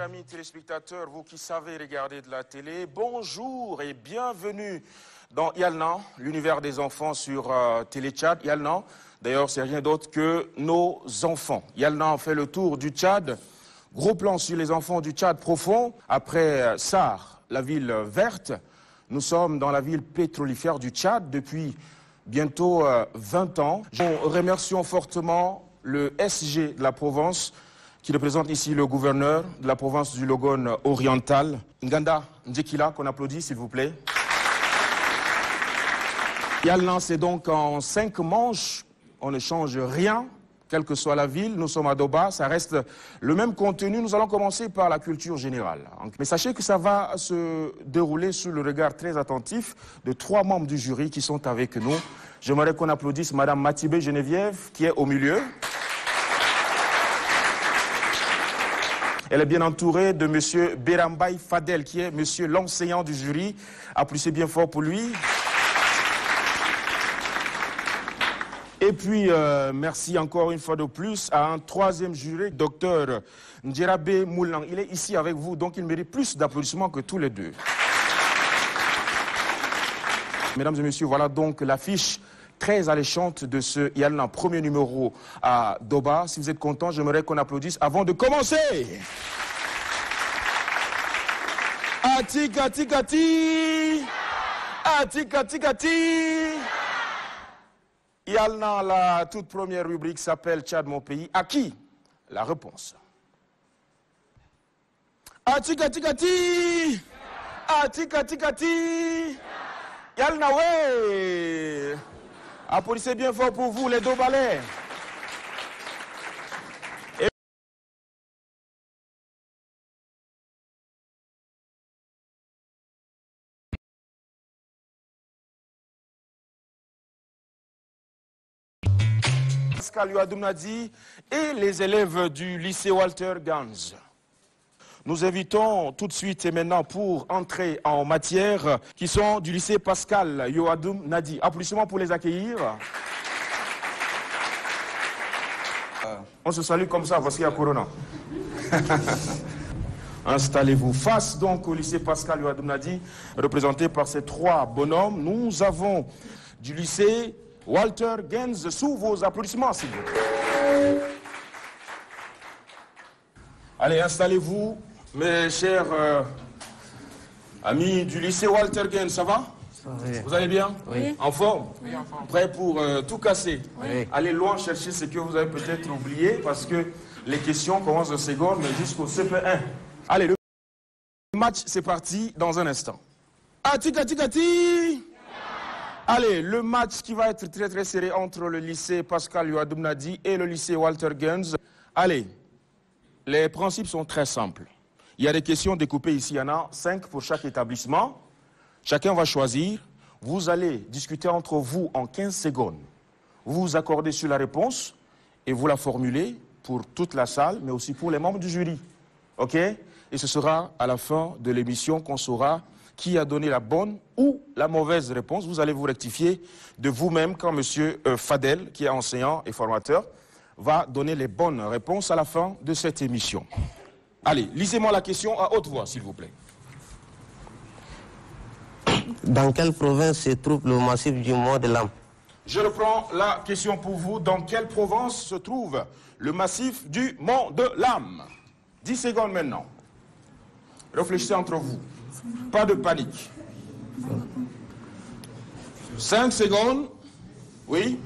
amis téléspectateurs, vous qui savez regarder de la télé, bonjour et bienvenue dans Yalna, l'univers des enfants sur Télé Tchad. Yalna, d'ailleurs, c'est rien d'autre que nos enfants. Yalna fait le tour du Tchad. Gros plan sur les enfants du Tchad profond. Après Sar, la ville verte, nous sommes dans la ville pétrolifère du Tchad depuis bientôt 20 ans. Nous remercions fortement le SG de la Provence, qui représente ici le gouverneur de la province du Logone oriental, Nganda Ndjekila, qu'on applaudit s'il vous plaît. Yalna, c'est donc en 5 manches, on ne change rien, quelle que soit la ville, nous sommes à Doba, ça reste le même contenu. Nous allons commencer par la culture générale. Mais sachez que ça va se dérouler sous le regard très attentif de 3 membres du jury qui sont avec nous. J'aimerais qu'on applaudisse Madame Matibé Geneviève, qui est au milieu. Elle est bien entourée de M. Berambaye Fadel, qui est monsieur l'enseignant du jury. Applaudissez bien fort pour lui. Et puis, merci encore une fois de plus à un 3e jury, Dr Ndjerabe Moulang. Il est ici avec vous, donc il mérite plus d'applaudissements que tous les deux. Mesdames et messieurs, voilà donc l'affiche très alléchante de ce Yalna, premier numéro à Doba. Si vous êtes contents, j'aimerais qu'on applaudisse avant de commencer. Ati, ati, ati. Ati, ati, ati. Yalna, la toute première rubrique s'appelle Tchad, mon pays. À qui? La réponse. Ati, ati, ati. Ati, ati, ati. Yalna, ouais. Applaudissez bien fort pour vous, les deux balais. Pascal Youadoum Nadi et les élèves du lycée Walter Gans. Nous invitons tout de suite et maintenant pour entrer en matière qui sont du lycée Pascal Youadoum Nadi. Applaudissements pour les accueillir. On se salue comme ça parce qu'il y a Corona. Installez-vous face donc au lycée Pascal Youadoum Nadi, représenté par ces 3 bonhommes. Nous avons du lycée Walter Gans sous vos applaudissements, s'il vous plaît. Allez, installez-vous. Mes chers amis du lycée Walter Gans, ça va? Oui. Vous allez bien? Oui. En forme? Oui, en forme. Prêt pour tout casser? Oui. Allez loin chercher ce que vous avez peut-être oublié parce que les questions commencent en seconde, mais jusqu'au CP1. Allez, le match, c'est parti dans un instant. Ati, ati, ati. Allez, le match qui va être très très serré entre le lycée Pascal Youadoum Nadi et le lycée Walter Gans. Allez, les principes sont très simples. Il y a des questions découpées ici, il y en a 5 pour chaque établissement. Chacun va choisir. Vous allez discuter entre vous en 15 secondes. Vous vous accordez sur la réponse et vous la formulez pour toute la salle, mais aussi pour les membres du jury. OK? Et ce sera à la fin de l'émission qu'on saura qui a donné la bonne ou la mauvaise réponse. Vous allez vous rectifier de vous-même quand M. Fadel, qui est enseignant et formateur, va donner les bonnes réponses à la fin de cette émission. Allez, lisez-moi la question à haute voix, s'il vous plaît. Dans quelle province se trouve le massif du Mont de l'Âme? Je reprends la question pour vous. Dans quelle province se trouve le massif du Mont de l'Âme? 10 secondes maintenant. Réfléchissez entre vous. Pas de panique. 5 secondes. Oui?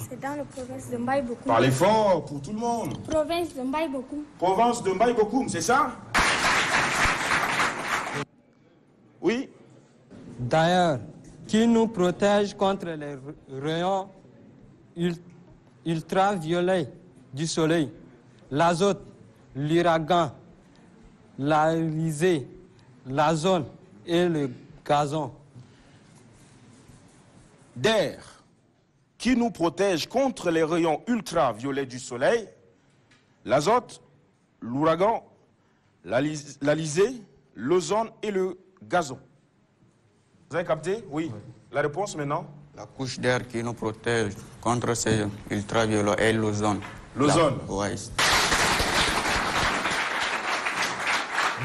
C'est dans la province de Mbaye Bokoum. Parlez fort pour tout le monde. Province de Mbaye Bokoum. Province de Mbaye Bokoum, c'est ça? Oui? D'ailleurs, qui nous protège contre les rayons ultraviolets du soleil, l'azote, l'ouragan, l'alizé, l'ozone et le gazon. D'air, qui nous protège contre les rayons ultraviolets du soleil, l'azote, l'ouragan, l'alizé, l'ozone et le gazon. Vous avez capté? Oui. La réponse maintenant? La couche d'air qui nous protège contre ces ultraviolets est l'ozone. L'ozone? Oui.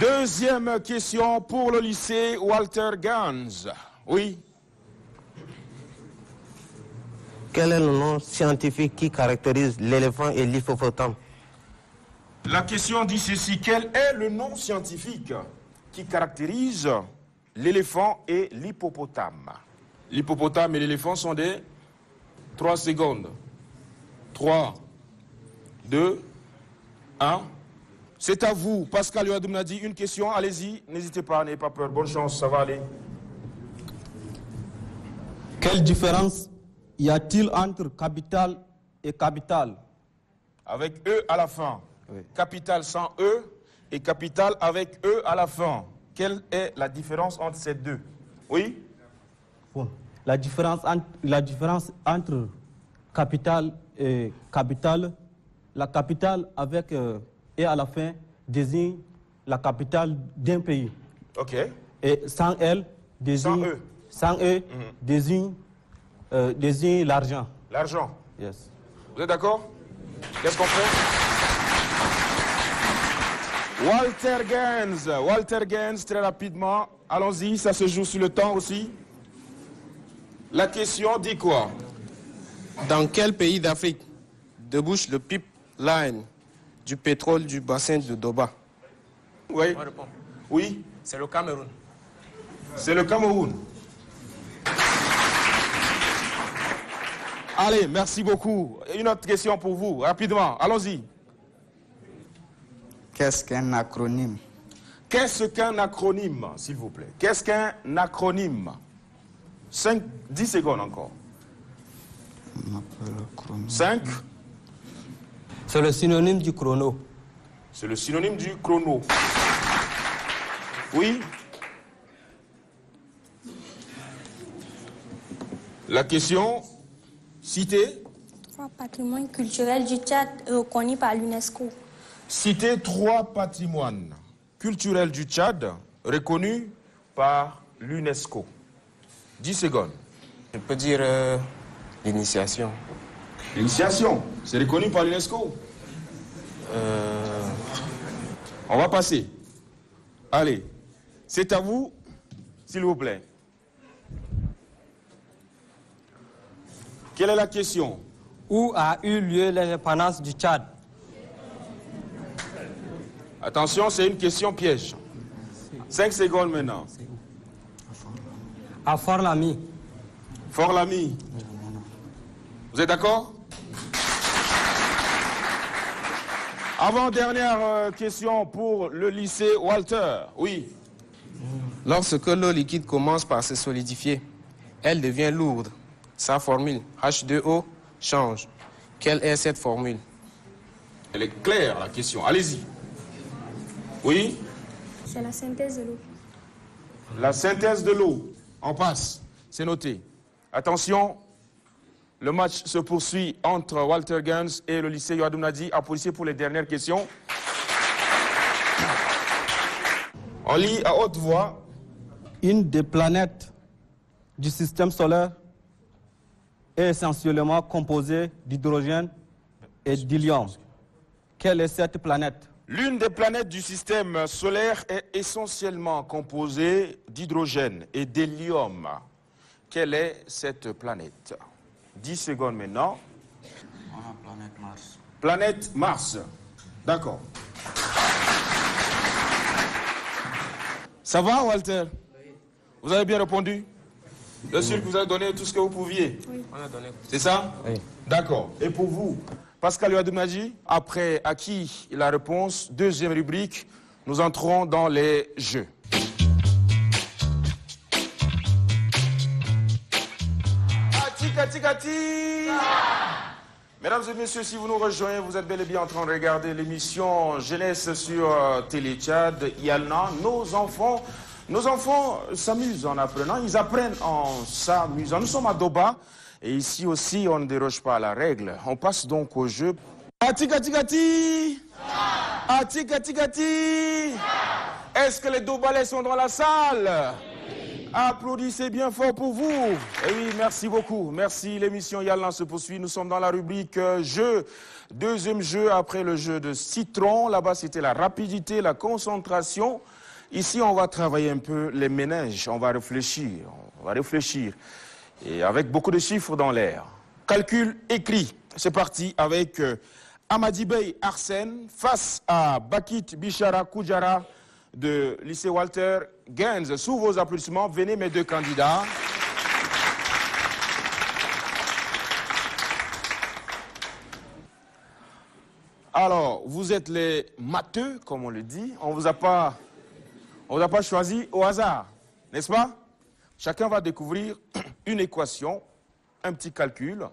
Deuxième question pour le lycée Walter Gans. Oui. Quel est le nom scientifique qui caractérise l'éléphant et l'hippopotame? La question dit ceci. Quel est le nom scientifique qui caractérise l'éléphant et l'hippopotame? L'hippopotame et l'éléphant sont des 3 secondes. 3, 2, 1. C'est à vous. Pascal Yoadoum a dit une question. Allez-y. N'hésitez pas, n'ayez pas peur. Bonne chance, ça va aller. Quelle différence y a-t-il entre capital et capital? Avec E à la fin. Oui. Capital sans E et capital avec E à la fin. Quelle est la différence entre ces deux? Oui? Bon. La différence entre capital et capital, la capitale avec E à la fin désigne la capitale d'un pays. OK. Et sans elle désigne, sans E désigne l'argent. L'argent. Yes. Vous êtes d'accord? Qu'est-ce qu'on fait? Walter Gans, très rapidement. Allons-y, ça se joue sur le temps aussi. La question dit quoi? Dans quel pays d'Afrique débouche le pipeline du pétrole du bassin de Doba? Oui. Oui. C'est le Cameroun. C'est le Cameroun. Allez, merci beaucoup. Une autre question pour vous, rapidement. Allons-y. Qu'est-ce qu'un acronyme? Qu'est-ce qu'un acronyme, s'il vous plaît? Qu'est-ce qu'un acronyme? 10 secondes encore. 5. C'est le synonyme du chrono. C'est le synonyme du chrono. Oui. La question, citez. 3 patrimoines culturels du Tchad reconnus par l'UNESCO. Citez 3 patrimoines culturels du Tchad reconnus par l'UNESCO. 10 secondes. Je peux dire l'initiation. L'initiation, c'est reconnu par l'UNESCO. On va passer. Allez, c'est à vous, s'il vous plaît. Quelle est la question? Où a eu lieu l'indépendance du Tchad? Attention, c'est une question piège. 5 secondes maintenant. À Fort-Lamy. Fort-Lamy. Vous êtes d'accord? Avant-dernière question pour le lycée Walter. Oui. Lorsque l'eau liquide commence par se solidifier, elle devient lourde. Sa formule H2O change. Quelle est cette formule? Elle est claire, la question. Allez-y. Oui? C'est la synthèse de l'eau. La synthèse de l'eau. On passe. C'est noté. Attention, le match se poursuit entre Walter Gans et le lycée Yoadoum Nadi. Applaudissez pour les dernières questions. On lit à haute voix. Une des planètes du système solaire est essentiellement composée d'hydrogène et d'hélium. Quelle est cette planète? L'une des planètes du système solaire est essentiellement composée d'hydrogène et d'hélium. Quelle est cette planète? 10 secondes maintenant. Planète Mars. Planète Mars. D'accord. Ça va, Walter? Vous avez bien répondu? Bien sûr que vous avez donné tout ce que vous pouviez. Oui. On a donné. C'est ça? Oui. D'accord. Et pour vous, Pascal Yoadoum Nadi, après acquis la réponse, deuxième rubrique, nous entrons dans les jeux. Kati. Mesdames et messieurs, si vous nous rejoignez, vous êtes bel et bien en train de regarder l'émission Jeunesse sur Télé Tchad, Yalna. Nos enfants s'amusent en apprenant, ils apprennent en s'amusant. Nous sommes à Doba et ici aussi on ne déroge pas à la règle. On passe donc au jeu. Ati Kati. Est-ce que les Dobalais sont dans la salle? Applaudissez bien fort pour vous. Et oui, merci beaucoup. Merci. L'émission Yallah se poursuit. Nous sommes dans la rubrique jeu. Deuxième jeu après le jeu de citron. Là-bas, c'était la rapidité, la concentration. Ici, on va travailler un peu les méninges. On va réfléchir. Et avec beaucoup de chiffres dans l'air. Calcul écrit. C'est parti avec Amadi Bey Arsène face à Bakit Bishara Koujara de lycée Walter Gaines. Sous vos applaudissements, venez mes deux candidats. Alors, vous êtes les matheux, comme on le dit. On ne vous a pas choisi au hasard, n'est-ce pas? Chacun va découvrir une équation, un petit calcul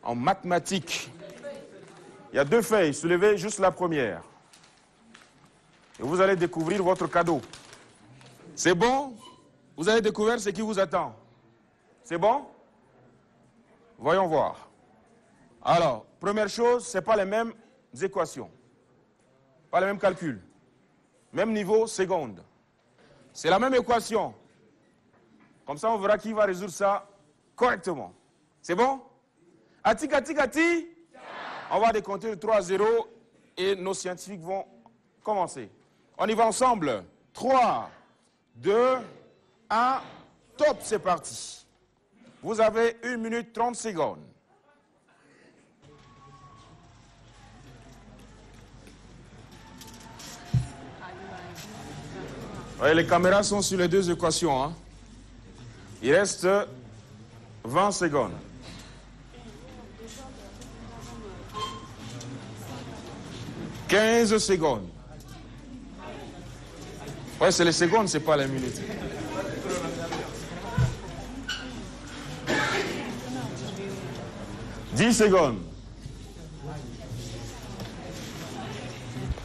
en mathématiques. Il y a deux feuilles, soulevez juste la première. Et vous allez découvrir votre cadeau. C'est bon? Vous avez découvert ce qui vous attend. C'est bon? Voyons voir. Alors, première chose, ce n'est pas les mêmes équations. Pas les mêmes calculs. Même niveau, seconde. C'est la même équation. Comme ça, on verra qui va résoudre ça correctement. C'est bon? Ati, kati, kati. On va décompter de 3 à 0 et nos scientifiques vont commencer. On y va ensemble. 3, 2, 1, top, c'est parti. Vous avez 1 minute 30 secondes. Ouais, les caméras sont sur les deux équations. Hein. Il reste 20 secondes. « 15 secondes. Ouais, c'est les secondes, c'est pas les minutes. « 10 secondes.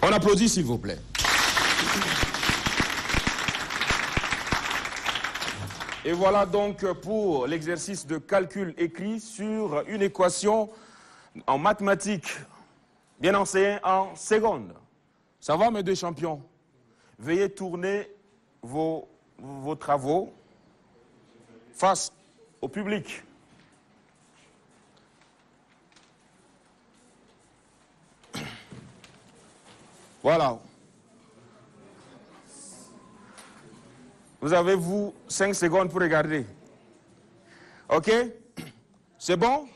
On applaudit, s'il vous plaît. Et voilà donc pour l'exercice de calcul écrit sur une équation en mathématiques. Bien enseigné en secondes. Ça va, mes deux champions? Veuillez tourner vos travaux face au public. Voilà. Vous avez, 5 secondes pour regarder. OK? C'est bon?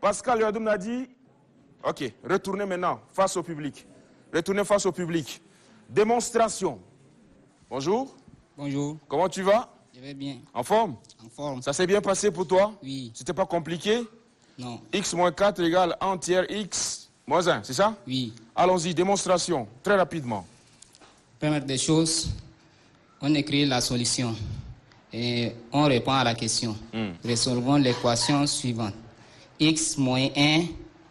Pascal Yoadoum a dit... OK, retournez maintenant face au public. Retournez face au public. Démonstration. Bonjour. Bonjour. Comment tu vas? Je vais bien. En forme? En forme. Ça s'est bien passé pour toi? Oui. C'était pas compliqué? Non. X moins 4 égale 1 tiers X moins 1, c'est ça? Oui. Allons-y, démonstration, très rapidement. Première des choses, on écrit la solution et on répond à la question. Résolvons l'équation suivante. X moins 1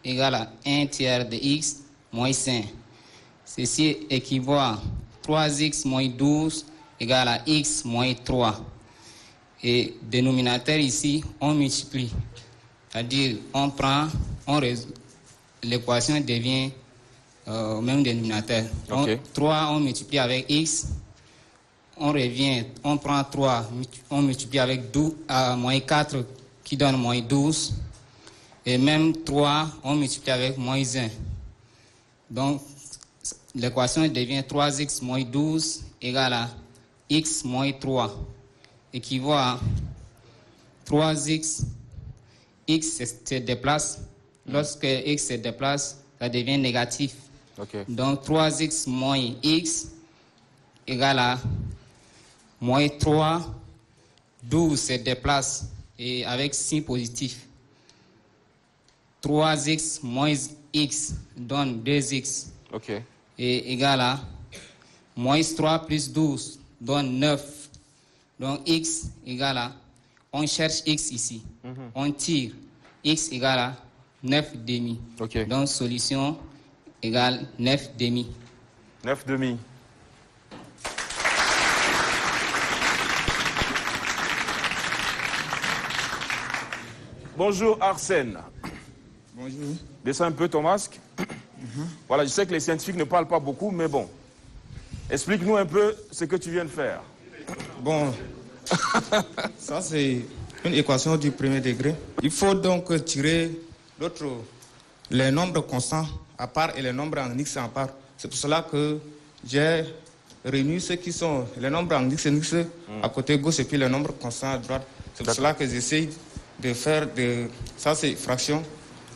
égale à 1 tiers de x moins 5. Ceci équivaut à 3x moins 12 égale à x moins 3. Et dénominateur ici, on multiplie. C'est-à-dire, l'équation devient au même dénominateur. Okay. 3, on multiplie avec x. On revient, on prend 3, on multiplie avec 12, moins 4 qui donne moins 12. Et même 3, on multiplie avec moins 1. Donc, l'équation devient 3x moins 12 égale à x moins 3. Équivaut à 3x, x se déplace. Lorsque x se déplace, ça devient négatif. Okay. Donc, 3x moins x égale à moins 3. 12 se déplace et avec signe positif. 3x moins x donne 2x. OK. Et égal à moins 3 plus 12 donne 9. Donc x égale à, on cherche x ici. On tire. X égale à 9 demi. OK. Donc solution égale 9 demi. 9 demi. Bonjour Arsène. Bonjour. Descends un peu ton masque. Voilà, je sais que les scientifiques ne parlent pas beaucoup, mais bon. Explique-nous un peu ce que tu viens de faire. Bon, Ça, c'est une équation du premier degré. Il faut donc tirer les nombres constants à part et les nombres en x à part. C'est pour cela que j'ai réuni ceux qui sont les nombres en x et x à côté gauche et puis les nombres constants à droite. C'est pour cela que j'essaie de faire de... Ça, c'est fraction.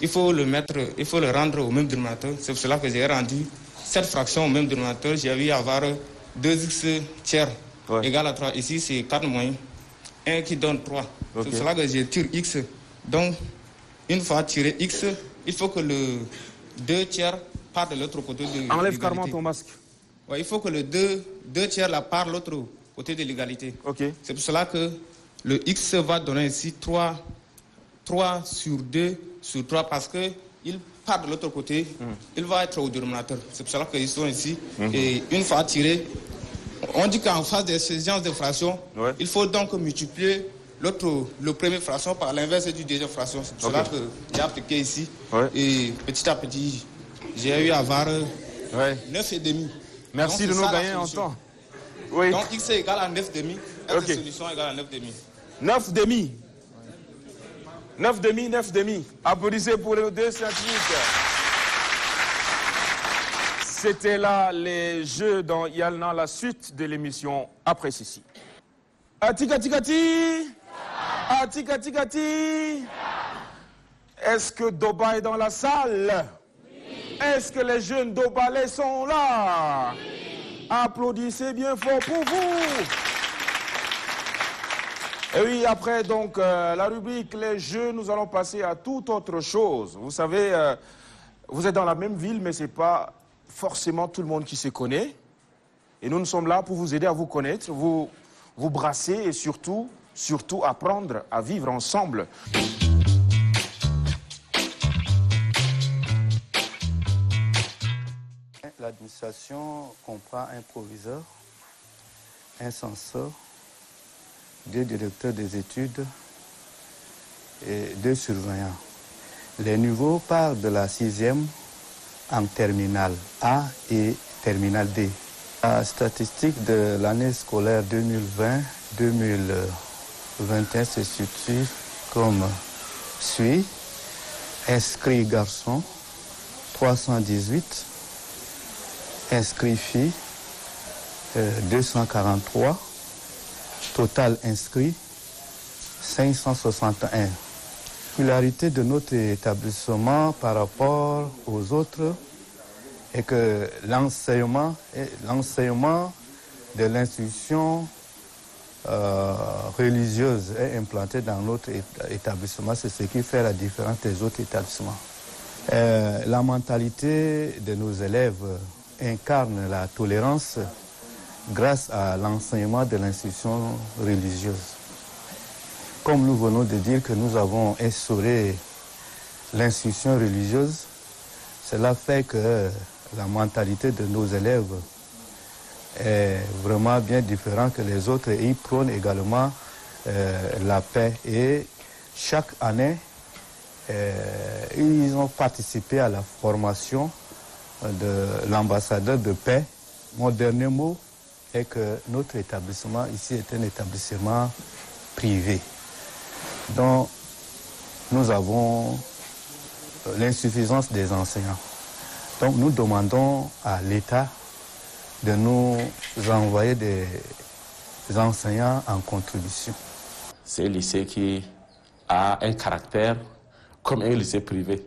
Il faut le rendre au même dénominateur. C'est pour cela que j'ai rendu cette fraction au même dénominateur. J'ai eu à avoir 2x tiers égale à 3. Ici, c'est 4 moins 1 qui donne 3. C'est pour cela que je tire x. Donc, une fois tiré x, il faut que le 2 tiers parte de l'autre côté de l'égalité. Enlève carrément ton masque. Ouais, il faut que le 2 tiers la part de l'autre côté de l'égalité. C'est pour cela que le x va donner ici 3 sur 2 sur 3 parce qu'il part de l'autre côté, il va être au dénominateur. C'est pour cela qu'ils sont ici. Et une fois tiré, on dit qu'en face de ces genres de fractions, il faut donc multiplier le premier fraction par l'inverse du deuxième fraction. C'est pour cela que j'ai appliqué ici. Et petit à petit, j'ai eu à avoir 9,5. Merci de nous gagner en temps. Donc x est égal à 9,5. Cette solution est égale à 9,5. 9,5. 9,5, 9,5. Applaudissez pour les deux scientifiques. C'était là les jeux dans Yalna, la suite de l'émission après ceci. Atikati. Atikati. Est-ce que Doba est dans la salle? Oui. Est-ce que les jeunes Dobalais sont là? Oui. Applaudissez bien fort pour vous. Et oui, après donc la rubrique les jeux, nous allons passer à toute autre chose. Vous savez, vous êtes dans la même ville, mais ce n'est pas forcément tout le monde qui se connaît. Et nous sommes là pour vous aider à vous connaître, vous brasser et surtout apprendre à vivre ensemble. L'administration comprend un proviseur, un censeur, 2 directeurs des études et 2 surveillants. Les niveaux partent de la 6e en terminale A et terminale D. La statistique de l'année scolaire 2020-2021 se situe comme suit. Inscrits garçons, 318. Inscrits filles, 243. Total inscrit, 561. La particularité de notre établissement par rapport aux autres est que l'enseignement de l'institution religieuse est implanté dans notre établissement. C'est ce qui fait la différence des autres établissements. La mentalité de nos élèves incarne la tolérance grâce à l'enseignement de l'institution religieuse. Comme nous venons de dire que nous avons instauré l'institution religieuse, cela fait que la mentalité de nos élèves est vraiment bien différente que les autres et ils prônent également la paix. Et chaque année, ils ont participé à la formation de l'ambassadeur de paix. Mon dernier mot est que notre établissement ici est un établissement privé. Donc, nous avons l'insuffisance des enseignants. Donc, nous demandons à l'État de nous envoyer des enseignants en contribution. C'est un lycée qui a un caractère comme un lycée privé.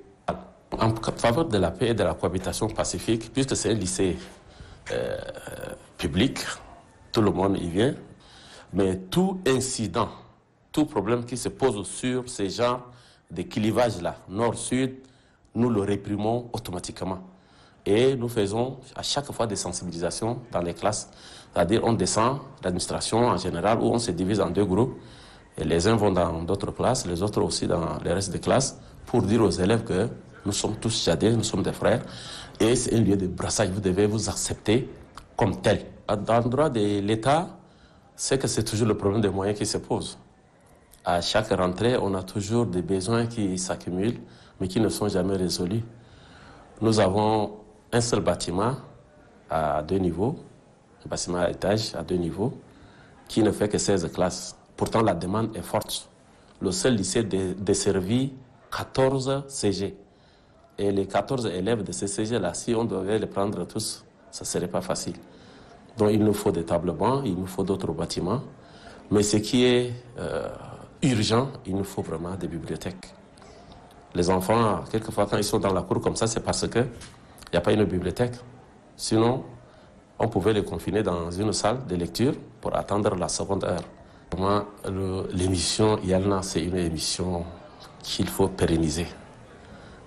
En faveur de la paix et de la cohabitation pacifique, puisque c'est un lycée public, tout le monde y vient, mais tout incident, tout problème qui se pose sur ces genres de clivage-là, nord-sud, nous le réprimons automatiquement. Et nous faisons à chaque fois des sensibilisations dans les classes, c'est-à-dire on descend, l'administration en général, où on se divise en 2 groupes, et les uns vont dans d'autres classes, les autres aussi dans les restes des classes, pour dire aux élèves que nous sommes tous jadés, nous sommes des frères, et c'est un lieu de brassage, vous devez vous accepter comme tel. Dans le droit de l'État, c'est que c'est toujours le problème des moyens qui se pose. À chaque rentrée, on a toujours des besoins qui s'accumulent, mais qui ne sont jamais résolus. Nous avons un seul bâtiment à 2 niveaux, un bâtiment à étage à 2 niveaux, qui ne fait que 16 classes. Pourtant, la demande est forte. Le seul lycée desservit 14 CG. Et les 14 élèves de ces CG-là, si on devait les prendre tous, ça ne serait pas facile. Donc il nous faut des tables bancs, il nous faut d'autres bâtiments. Mais ce qui est urgent, il nous faut vraiment des bibliothèques. Les enfants, quelquefois, quand ils sont dans la cour comme ça, c'est parce qu'il n'y a pas une bibliothèque. Sinon, on pouvait les confiner dans une salle de lecture pour attendre la seconde heure. Pour moi, l'émission Yalna, c'est une émission qu'il faut pérenniser.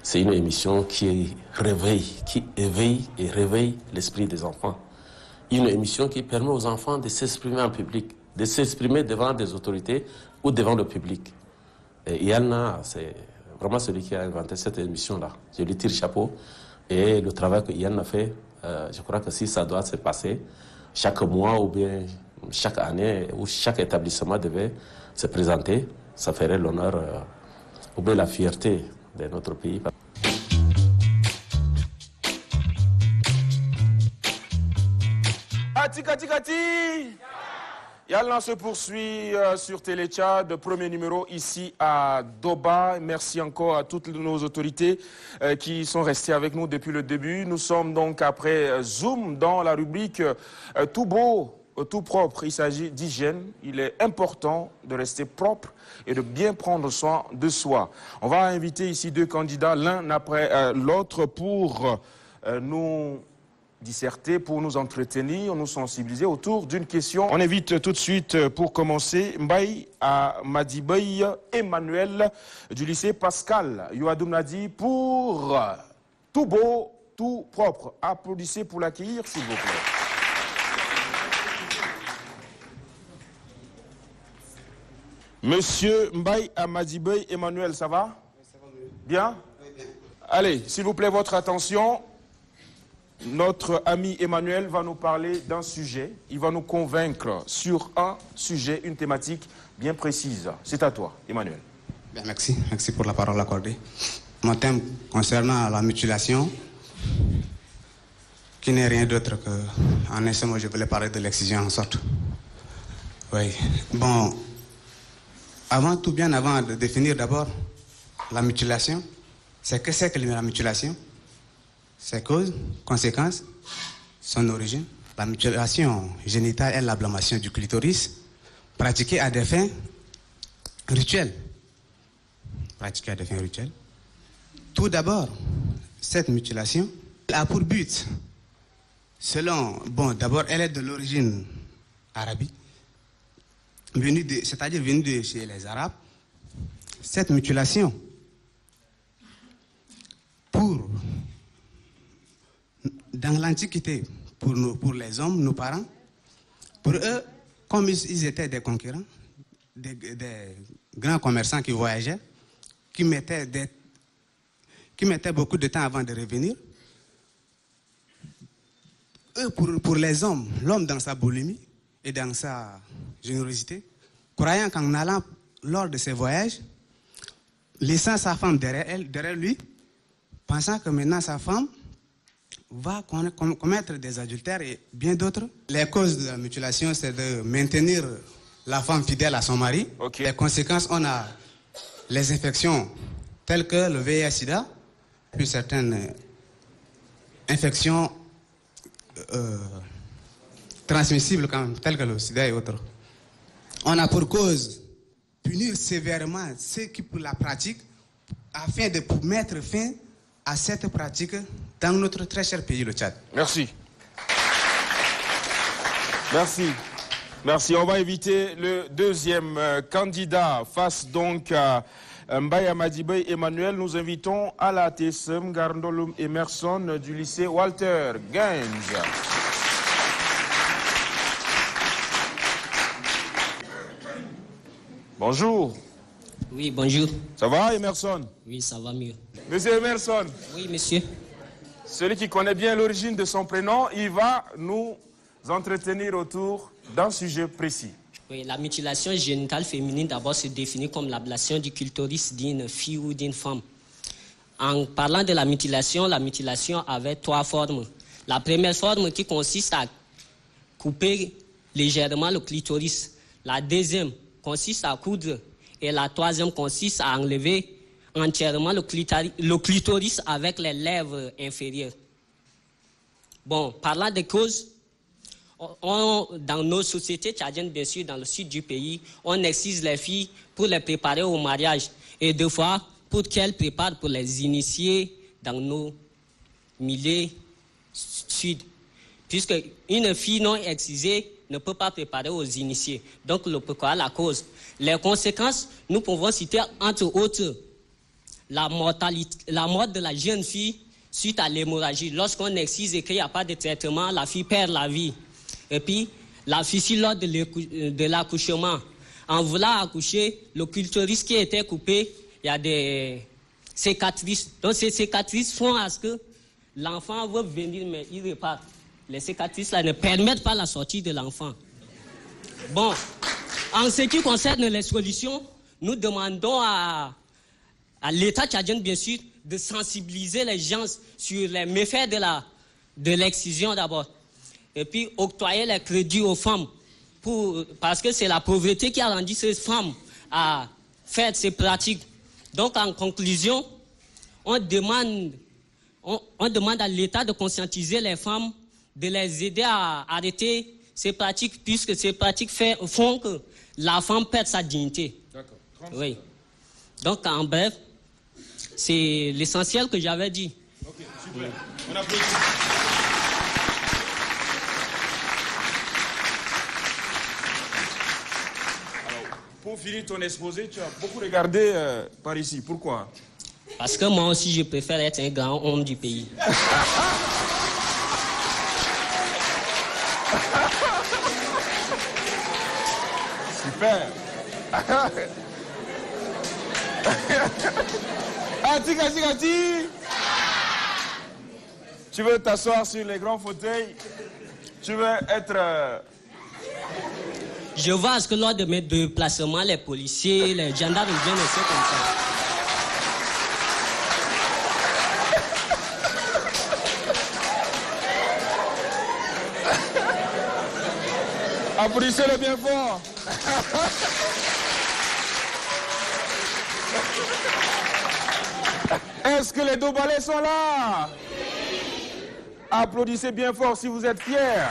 C'est une émission qui éveille et réveille l'esprit des enfants. Une émission qui permet aux enfants de s'exprimer en public, de s'exprimer devant des autorités ou devant le public. Et Yalna, c'est vraiment celui qui a inventé cette émission-là. Je lui tire chapeau. Et le travail que Yann a fait, je crois que si ça doit se passer chaque mois ou bien chaque année, où chaque établissement devait se présenter, ça ferait l'honneur ou bien la fierté de notre pays. Kati. Yalna se poursuit sur Télétchad, premier numéro ici à Doba. Merci encore à toutes nos autorités qui sont restées avec nous depuis le début. Nous sommes donc après Zoom dans la rubrique Tout beau, tout propre. Il s'agit d'hygiène. Il est important de rester propre et de bien prendre soin de soi. On va inviter ici deux candidats, l'un après l'autre, pour nous disserter, pour nous entretenir, nous sensibiliser autour d'une question. On invite tout de suite, pour commencer, Mbaye Amadibey Emmanuel du lycée Pascal Youadoum Nadi pour Tout beau, tout propre. Applaudissez pour l'accueillir, s'il vous plaît. Monsieur Mbaye Amadibey Emmanuel, ça va? Oui, ça va mieux. Bien? Oui, bien. Allez, s'il vous plaît, votre attention. Notre ami Emmanuel va nous parler d'un sujet. Il va nous convaincre sur un sujet, une thématique bien précise. C'est à toi, Emmanuel. Bien, merci pour la parole accordée. Mon thème concernant la mutilation, qui n'est rien d'autre que, en un seul mot, je voulais parler de l'excision en sorte. Oui. Bon, bien avant de définir d'abord la mutilation, c'est que la mutilation? Ses causes, conséquences, son origine. La mutilation génitale est l'ablation du clitoris pratiquée à des fins rituelles. Tout d'abord, cette mutilation a pour but, d'abord, elle est de l'origine arabique, c'est-à-dire venue de chez les Arabes. Cette mutilation, dans l'Antiquité, pour les hommes, nos parents, pour eux, comme ils étaient des conquérants, des grands commerçants qui voyageaient, qui mettaient beaucoup de temps avant de revenir, eux, pour les hommes, l'homme dans sa boulimie et dans sa générosité, croyant qu'en allant lors de ses voyages, laissant sa femme derrière lui, pensant que maintenant sa femme va commettre des adultères et bien d'autres. Les causes de la mutilation, c'est de maintenir la femme fidèle à son mari. Okay. Les conséquences, on a les infections telles que le VIH-Sida, puis certaines infections transmissibles quand même, telles que le sida et autres. On a pour cause punir sévèrement ceux qui la pratiquent afin de mettre fin à cette pratique dans notre très cher pays, le Tchad. Merci. On va inviter le deuxième candidat face donc à Mbaye Amadibey Emmanuel. Nous invitons à la TSM Garndolum Emerson du lycée Walter Gaines. Bonjour. Oui, bonjour. Ça va, Emerson? Oui, ça va mieux. Monsieur Emerson. Oui, monsieur. Celui qui connaît bien l'origine de son prénom, il va nous entretenir autour d'un sujet précis. Oui, la mutilation génitale féminine, d'abord, se définit comme l'ablation du clitoris d'une fille ou d'une femme. En parlant de la mutilation avait trois formes. La première forme qui consiste à couper légèrement le clitoris. La deuxième consiste à coudre et la troisième consiste à enlever entièrement le clitoris avec les lèvres inférieures. Bon, parlant des causes, dans nos sociétés tchadiennes, bien sûr, dans le sud du pays, on excise les filles pour les préparer au mariage et deux fois pour qu'elles préparent pour les initier dans nos milieux sud. Puisque une fille non excisée ne peut pas préparer aux initiés. Donc, le pourquoi, la cause. Les conséquences, nous pouvons citer entre autres la mort de la jeune fille suite à l'hémorragie. Lorsqu'on excise et qu'il n'y a pas de traitement, la fille perd la vie. Et puis, la fissure lors de l'accouchement. En voulant accoucher, le clitoris qui était coupé, il y a des cicatrices. Donc, ces cicatrices font à ce que l'enfant veut venir, mais il repart. Les cicatrices là ne permettent pas la sortie de l'enfant. Bon, en ce qui concerne les solutions, nous demandons à l'État tchadien, bien sûr, de sensibiliser les gens sur les méfaits de l'excision d'abord. Et puis octroyer les crédits aux femmes, parce que c'est la pauvreté qui a rendu ces femmes à faire ces pratiques. Donc en conclusion, on demande à l'État de conscientiser les femmes, de les aider à arrêter ces pratiques, puisque ces pratiques font que la femme perd sa dignité. D'accord. Oui. Donc en bref, c'est l'essentiel que j'avais dit. Ok, super. On applaudit. Alors, pour finir ton exposé, tu as beaucoup regardé par ici. Pourquoi? Parce que moi aussi, je préfère être un grand homme du pays. Super. Ati. Tu veux t'asseoir sur les grands fauteuils? Tu veux être... Je vois à ce que lors de mes déplacements, les policiers, les gendarmes viennent aussi comme ça. Applaudissez-le bien fort. Est-ce que les deux balais sont là? Applaudissez bien fort si vous êtes fiers.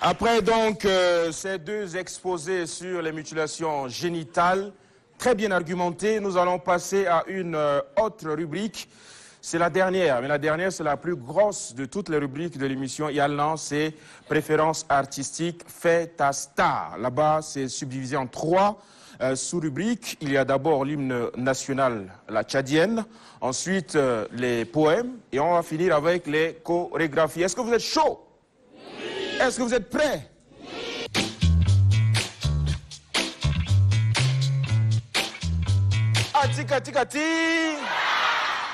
Après donc ces deux exposés sur les mutilations génitales, très bien argumentés, nous allons passer à une autre rubrique. C'est la dernière, mais la dernière, c'est la plus grosse de toutes les rubriques de l'émission Yalnan, c'est préférences artistiques, fait ta star. Là-bas, c'est subdivisé en 3 sous-rubriques. Il y a d'abord l'hymne national, la tchadienne, ensuite les poèmes, et on va finir avec les chorégraphies. Est-ce que vous êtes chaud? Oui. Est-ce que vous êtes prêts? Oui. Ati.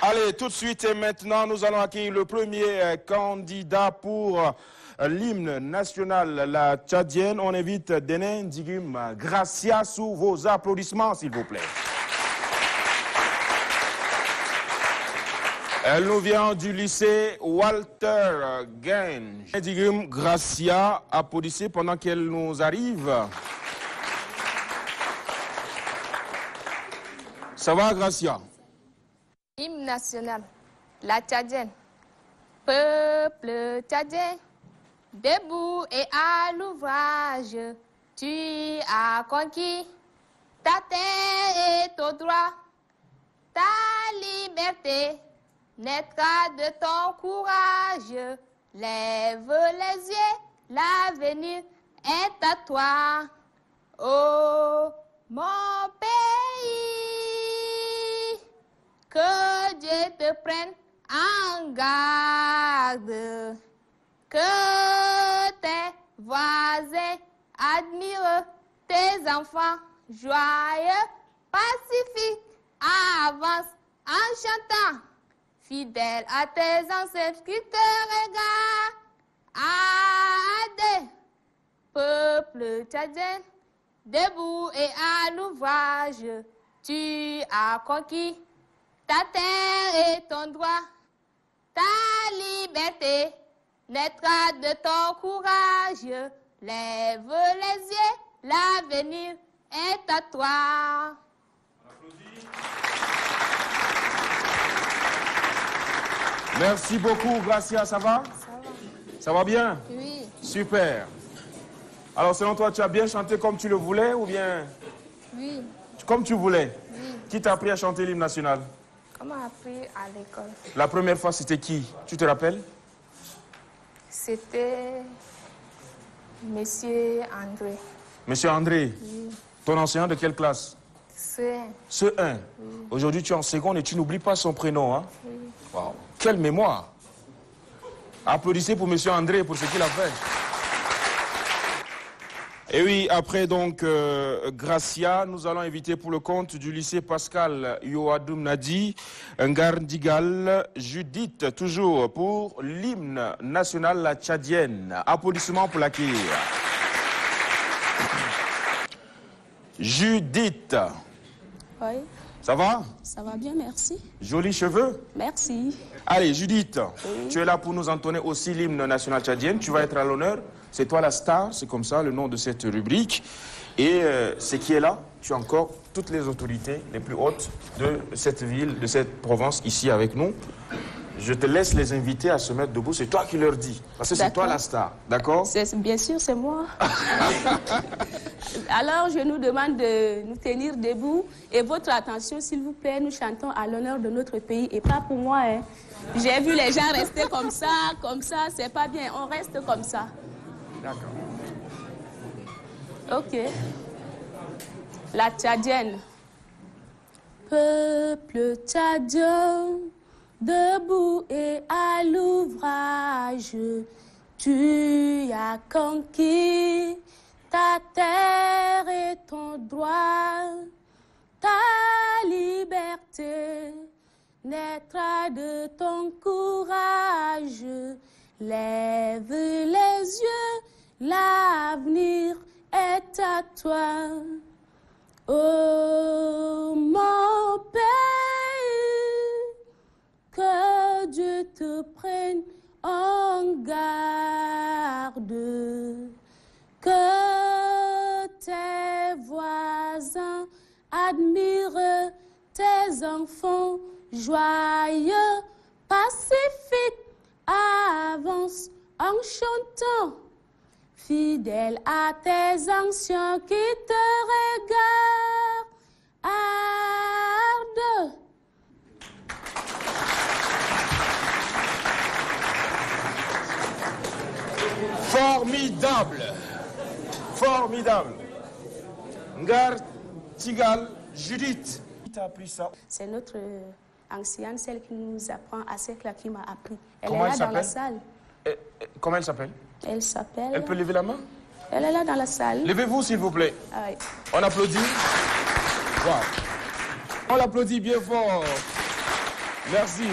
Allez, tout de suite et maintenant, nous allons accueillir le premier candidat pour l'hymne national, la tchadienne. On invite Denin Digum Gracia sous vos applaudissements, s'il vous plaît. Elle nous vient du lycée Walter Genge. Digum Gracia, applaudissez pendant qu'elle nous arrive. Ça va, Gracia? Hymne national, la tchadienne. Peuple tchadien, debout et à l'ouvrage, tu as conquis ta terre et ton droit. Ta liberté naîtra de ton courage. Lève les yeux, l'avenir est à toi. Oh, mon pays, que Dieu te prenne en garde, que tes voisins admirent tes enfants joyeux, pacifiques, avance en chantant, fidèle à tes ancêtres qui te regardent. Adé, peuple tchadien, debout et à l'ouvrage, tu as conquis ta terre et ton droit. Ta liberté naîtra de ton courage. lève les yeux, l'avenir est à toi. Merci beaucoup, Gracia, ça va? Ça va. Ça va bien? Oui. Super. Alors, selon toi, tu as bien chanté comme tu le voulais ou bien Oui. comme tu voulais? Oui. Qui t'a appris à chanter l'hymne national? On m'a appris à l'école. La première fois, c'était qui? Tu te rappelles? C'était Monsieur André. Monsieur André, Oui. ton enseignant de quelle classe? C'est Ce 1. Aujourd'hui, tu es en seconde et tu n'oublies pas son prénom. Hein? oui. Wow. Quelle mémoire! Applaudissez pour Monsieur André pour ce qu'il a fait. Et oui, après donc Gracia, nous allons inviter pour le compte du lycée Pascal Yoadoum Nadi, Ngardigal Judith, toujours pour l'hymne national la tchadienne. Applaudissements pour l'accueillir. Judith, Oui, ça va? ça va bien, merci. Jolis cheveux? Merci. Allez, Judith, tu es là pour nous entonner aussi l'hymne national tchadien. Tu vas être à l'honneur. C'est toi la star, c'est comme ça le nom de cette rubrique. Et ce qui est là, tu as encore toutes les autorités les plus hautes de cette ville, de cette province ici avec nous. Je te laisse les inviter à se mettre debout. C'est toi qui leur dis. Parce que c'est toi la star, d'accord? Bien sûr, c'est moi. Alors, je nous demande de nous tenir debout. Et votre attention, s'il vous plaît, nous chantons à l'honneur de notre pays et pas pour moi. Hein. J'ai vu les gens rester comme ça, c'est pas bien. On reste comme ça. D'accord. Ok. La tchadienne. Peuple tchadien, debout et à l'ouvrage, tu as conquis ta terre et ton droit, ta liberté naîtra de ton courage. Lève les yeux, l'avenir est à toi. Oh mon pays, que Dieu te prenne en garde, que tes voisins admirent tes enfants joyeux, pacifiques, avance en chantant, fidèle à tes anciens qui te regardent. Formidable! Formidable! Ngar Tigal Judith. Qui t'a appris ça? C'est notre ancienne, celle qui nous apprend à ce qui m'a appris. Elle Comment est là elle dans la s'appelle? salle. Comment elle s'appelle? Elle s'appelle... Elle peut lever la main? Elle est là dans la salle. Levez-vous, s'il vous plaît. Ah oui. On applaudit. Wow. On l'applaudit bien fort. Merci.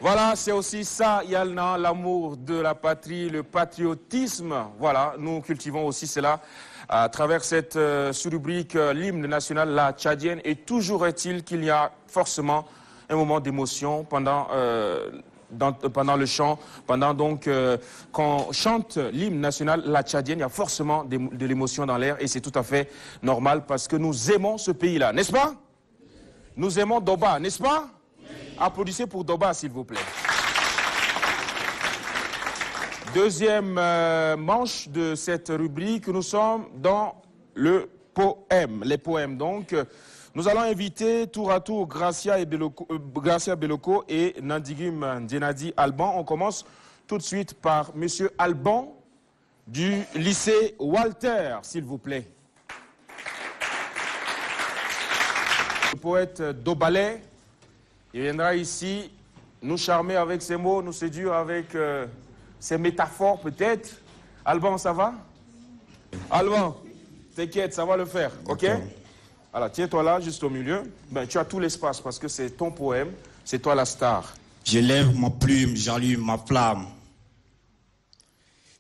Voilà, c'est aussi ça, Yalna, l'amour de la patrie, le patriotisme. Voilà, nous cultivons aussi cela à travers cette sous-rubrique, l'hymne national, la tchadienne. Et toujours est-il qu'il y a forcément un moment d'émotion pendant le chant, pendant donc quand on chante l'hymne national, la tchadienne, il y a forcément de l'émotion dans l'air et c'est tout à fait normal parce que nous aimons ce pays-là, n'est-ce pas? Nous aimons Doba, n'est-ce pas? Applaudissez pour Doba, s'il vous plaît. Deuxième manche de cette rubrique, nous sommes dans le poème, les poèmes donc. Nous allons inviter tour à tour Gracia Beloko et Nandigim Ndienadi Alban. On commence tout de suite par Monsieur Alban du lycée Walter, s'il vous plaît. Le poète Dobalais, il viendra ici nous charmer avec ses mots, nous séduire avec ses métaphores peut-être. Alban, ça va? Alban, t'inquiète, ça va le faire, ok? Alors, tiens-toi là, juste au milieu. Ben, tu as tout l'espace parce que c'est ton poème, c'est toi la star. Je lève ma plume, j'allume ma flamme.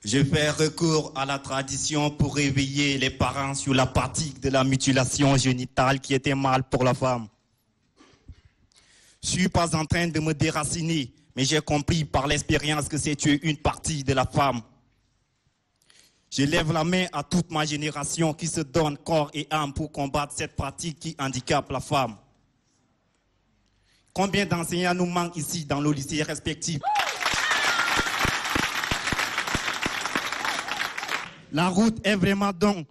Je fais recours à la tradition pour réveiller les parents sur la pratique de la mutilation génitale qui était mal pour la femme. Je ne suis pas en train de me déraciner, mais j'ai compris par l'expérience que c'est tuer une partie de la femme. Je lève la main à toute ma génération qui se donne corps et âme pour combattre cette pratique qui handicape la femme. Combien d'enseignants nous manquent ici dans nos lycées respectifs? La route est vraiment donc.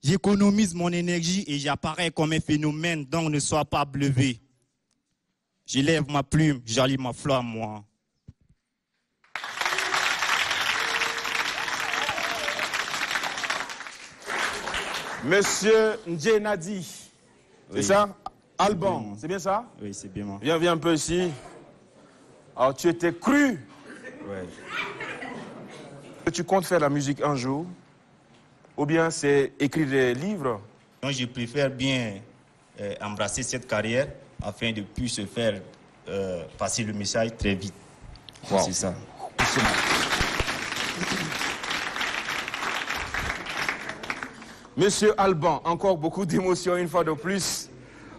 J'économise mon énergie et j'apparais comme un phénomène, donc ne sois pas bleuvé. Je lève ma plume, j'allume ma flamme, moi. Monsieur Ndjenadi, c'est ça? Alban, c'est bien ça? Oui, c'est bien moi. Viens un peu ici. Alors, tu étais cru? Oui. Tu comptes faire la musique un jour? Ou bien c'est écrire des livres? Donc, je préfère bien embrasser cette carrière afin de plus se faire passer le message très vite. Wow. C'est ça. Monsieur Alban, encore beaucoup d'émotions une fois de plus.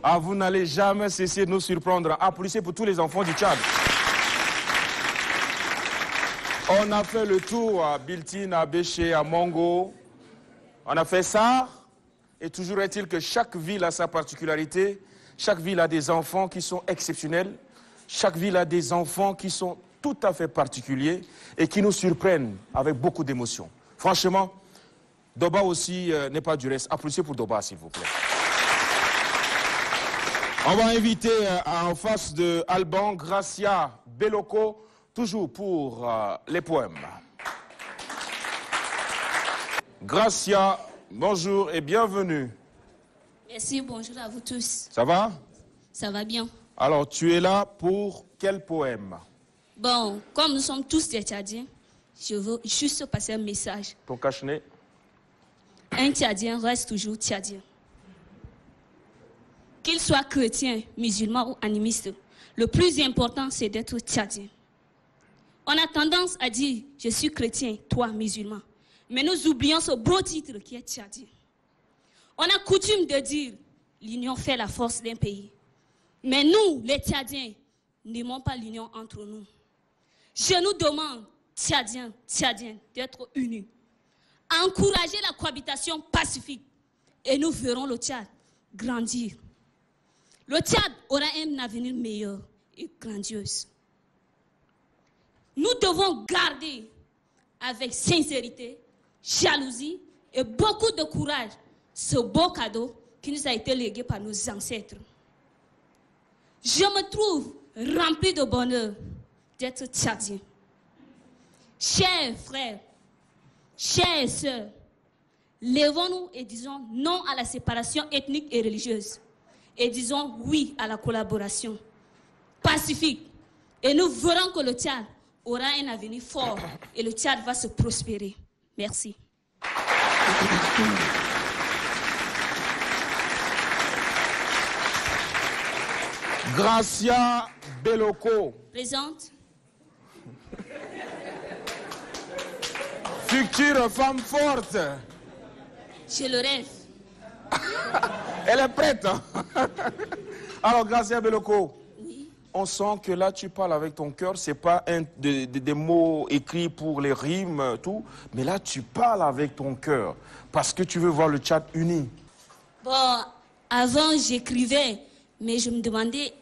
Ah, vous n'allez jamais cesser de nous surprendre. Applaudissez pour tous les enfants du Tchad. On a fait le tour à Biltine, à Béché, à Mongo. On a fait ça. Et toujours est-il que chaque ville a sa particularité. Chaque ville a des enfants qui sont exceptionnels. Chaque ville a des enfants qui sont tout à fait particuliers et qui nous surprennent avec beaucoup d'émotion. Franchement, Doba aussi n'est pas du reste. Applaudissez pour Doba, s'il vous plaît. On va inviter en face de Alban, Gracia Beloko, toujours pour les poèmes. Gracia, bonjour et bienvenue. Merci, bonjour à vous tous. Ça va? Ça va bien. Alors, tu es là pour quel poème? Bon, comme nous sommes tous des Tchadiens, je veux juste passer un message. Ton cache-nez? Un Tchadien reste toujours Tchadien. Qu'il soit chrétien, musulman ou animiste, le plus important, c'est d'être Tchadien. On a tendance à dire « je suis chrétien, toi musulman ». Mais nous oublions ce beau titre qui est Tchadien. On a coutume de dire « l'union fait la force d'un pays ». Mais nous, les Tchadiens, n'aimons pas l'union entre nous. Je nous demande, Tchadiens, Tchadiens, d'être unis. Encourager la cohabitation pacifique et nous verrons le Tchad grandir. Le Tchad aura un avenir meilleur et grandiose. Nous devons garder avec sincérité, jalousie et beaucoup de courage ce beau cadeau qui nous a été légué par nos ancêtres. Je me trouve rempli de bonheur d'être Tchadien. Chers frères, chères sœurs, lèvons-nous et disons non à la séparation ethnique et religieuse. Et disons oui à la collaboration pacifique. Et nous verrons que le Tchad aura un avenir fort et le Tchad va se prospérer. Merci. Gracia Beloko. Présente. Future femme forte. Je le rêve. Elle est prête. Alors, Gracia Beloko, oui. On sent que là, tu parles avec ton cœur. Ce n'est pas des mots écrits pour les rimes, tout. Mais là, tu parles avec ton cœur parce que tu veux voir le Tchad uni. Bon, avant, j'écrivais, mais je me demandais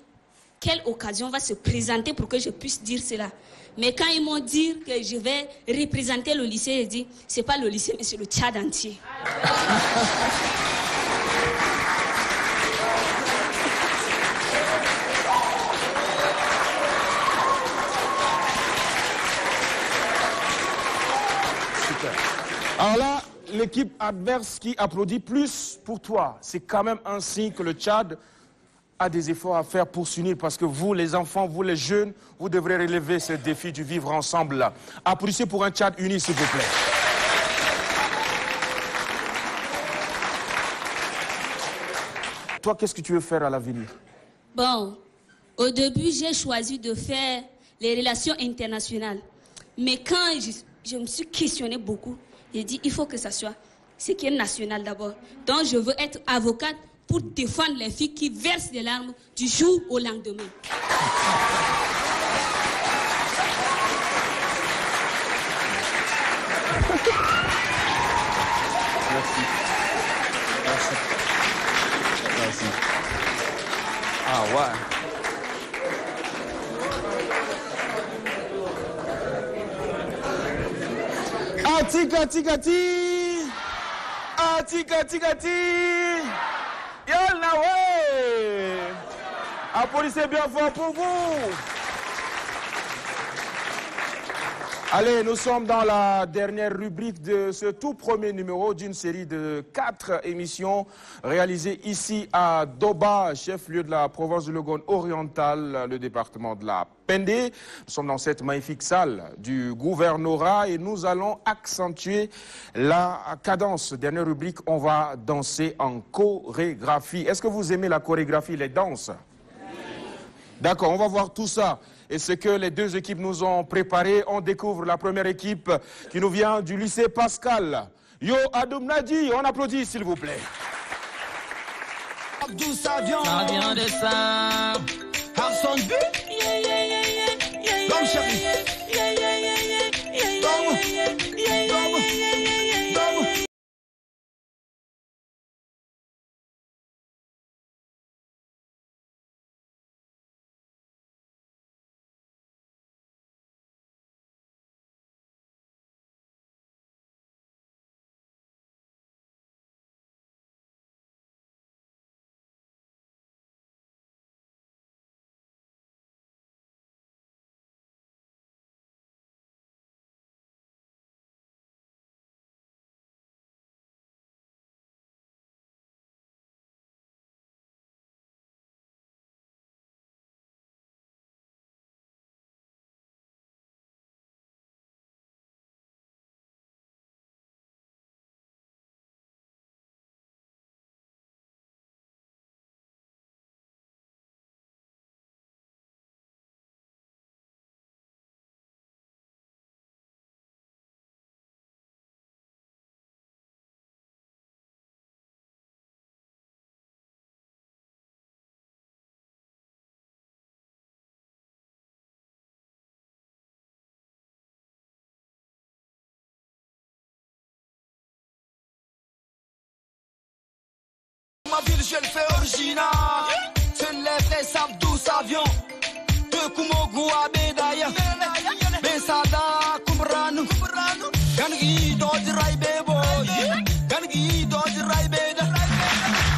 quelle occasion va se présenter pour que je puisse dire cela. Mais quand ils m'ont dit que je vais représenter le lycée, j'ai dit, ce n'est pas le lycée, mais c'est le Tchad entier. Alors là, l'équipe adverse qui applaudit plus pour toi, c'est quand même un signe que le Tchad a des efforts à faire pour s'unir parce que vous, les enfants, vous, les jeunes, vous devrez relever ce défi du vivre ensemble là. Applaudissez pour un Tchad uni, s'il vous plaît. Toi, qu'est-ce que tu veux faire à l'avenir? Bon, au début, j'ai choisi de faire les relations internationales. Mais quand je me suis questionnée beaucoup, j'ai dit, il faut que ça soit ce qui est national d'abord. Donc, je veux être avocate pour défendre les filles qui versent des larmes du jour au lendemain. Ah ouais. Atikati. Atikati. Yalna ouais. Applaudissez bien fort pour vous. Allez, nous sommes dans la dernière rubrique de ce tout premier numéro d'une série de 4 émissions réalisées ici à Doba, chef-lieu de la province de Logone oriental, le département de la Pendé. Nous sommes dans cette magnifique salle du gouvernorat et nous allons accentuer la cadence. Dernière rubrique, on va danser en chorégraphie. Est-ce que vous aimez la chorégraphie, les danses? D'accord, on va voir tout ça. Et ce que les deux équipes nous ont préparé, on découvre la première équipe qui nous vient du lycée Pascal. Yo Adoum Nadi, on applaudit s'il vous plaît. D'où ça vient de ça. Harson B. Comme chéri. Ma ville, je le fais original. C'est les vrais savent d'où ça vient. De Kumogu à Bédaya. Besada Kumranu. Gangi Dodge Raibebo. Gangi Dodge Raibeda.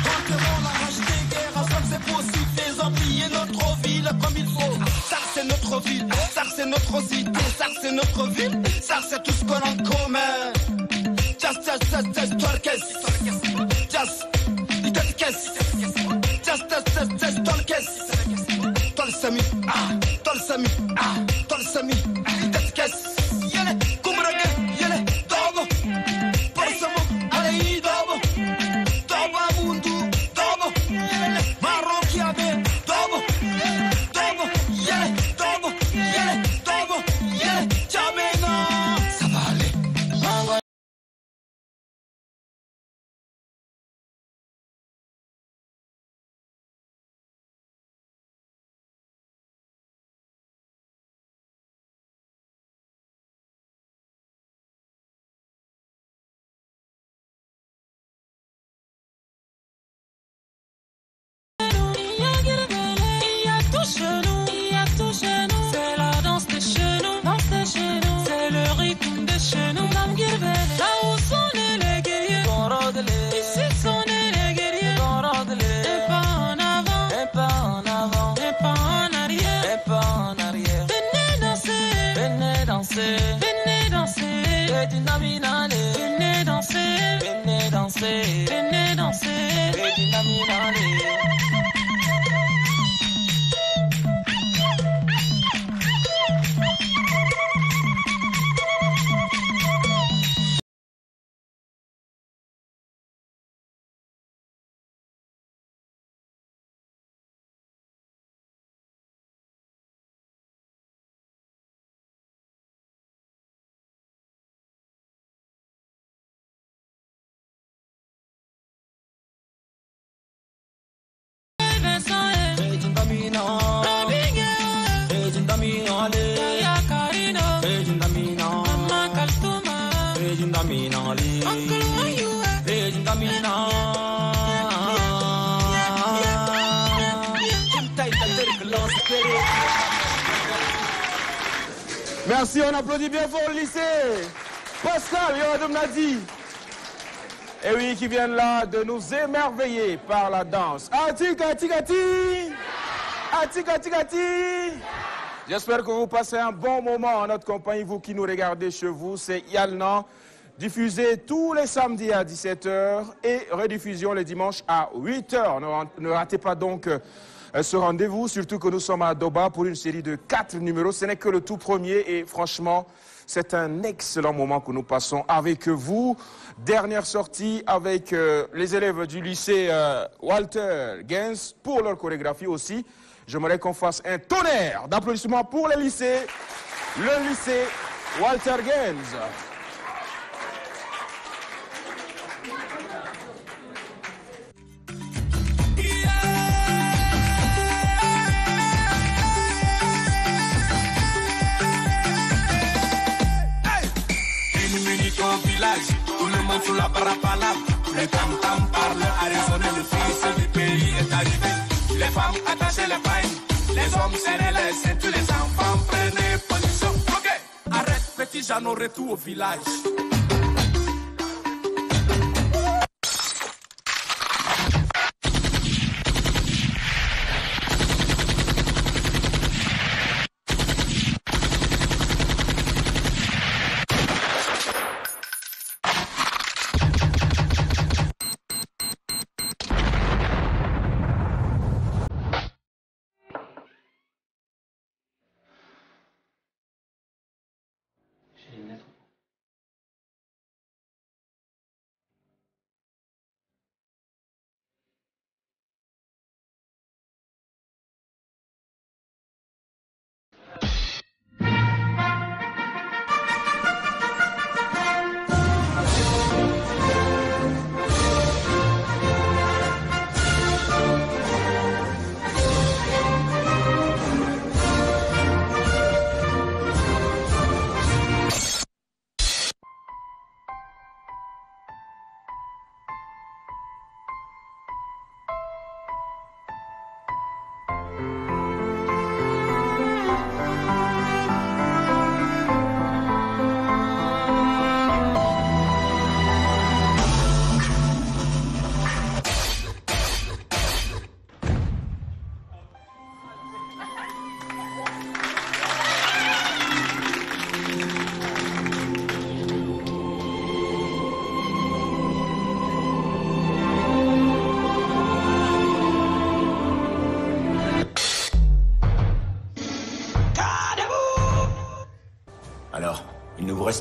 Quand on a rajouté guerre ensemble, c'est possible. Faisons briller notre ville comme il faut. Ça, c'est notre ville. Ça, c'est notre cité. Ça, c'est notre ville. Ça, c'est tout ce qu'on a en commun. Just twerkers. Just just tolkes tol sami tol sami tol sami Merci, on applaudit bien fort le lycée. Pascal Yoradom Nadi. Et oui, qui viennent là de nous émerveiller par la danse. Atikati. J'espère que vous passez un bon moment en notre compagnie, vous qui nous regardez chez vous. C'est Yalna, diffusé tous les samedis à 17h et rediffusion les dimanches à 8h. Ne ratez pas donc ce rendez-vous, surtout que nous sommes à Doba pour une série de 4 numéros. Ce n'est que le tout premier et franchement, c'est un excellent moment que nous passons avec vous. Dernière sortie avec les élèves du lycée Walter Gens pour leur chorégraphie aussi. J'aimerais qu'on fasse un tonnerre d'applaudissements pour le lycée Walter Gens. Tout le monde sous la parapalade, les tam-tam parlent, à raisonner le fils du pays est arrivé. Les femmes attachées les pailles, les hommes serrés les seins, tous les enfants prenaient position. Ok, arrête petit Jean, au retour au village.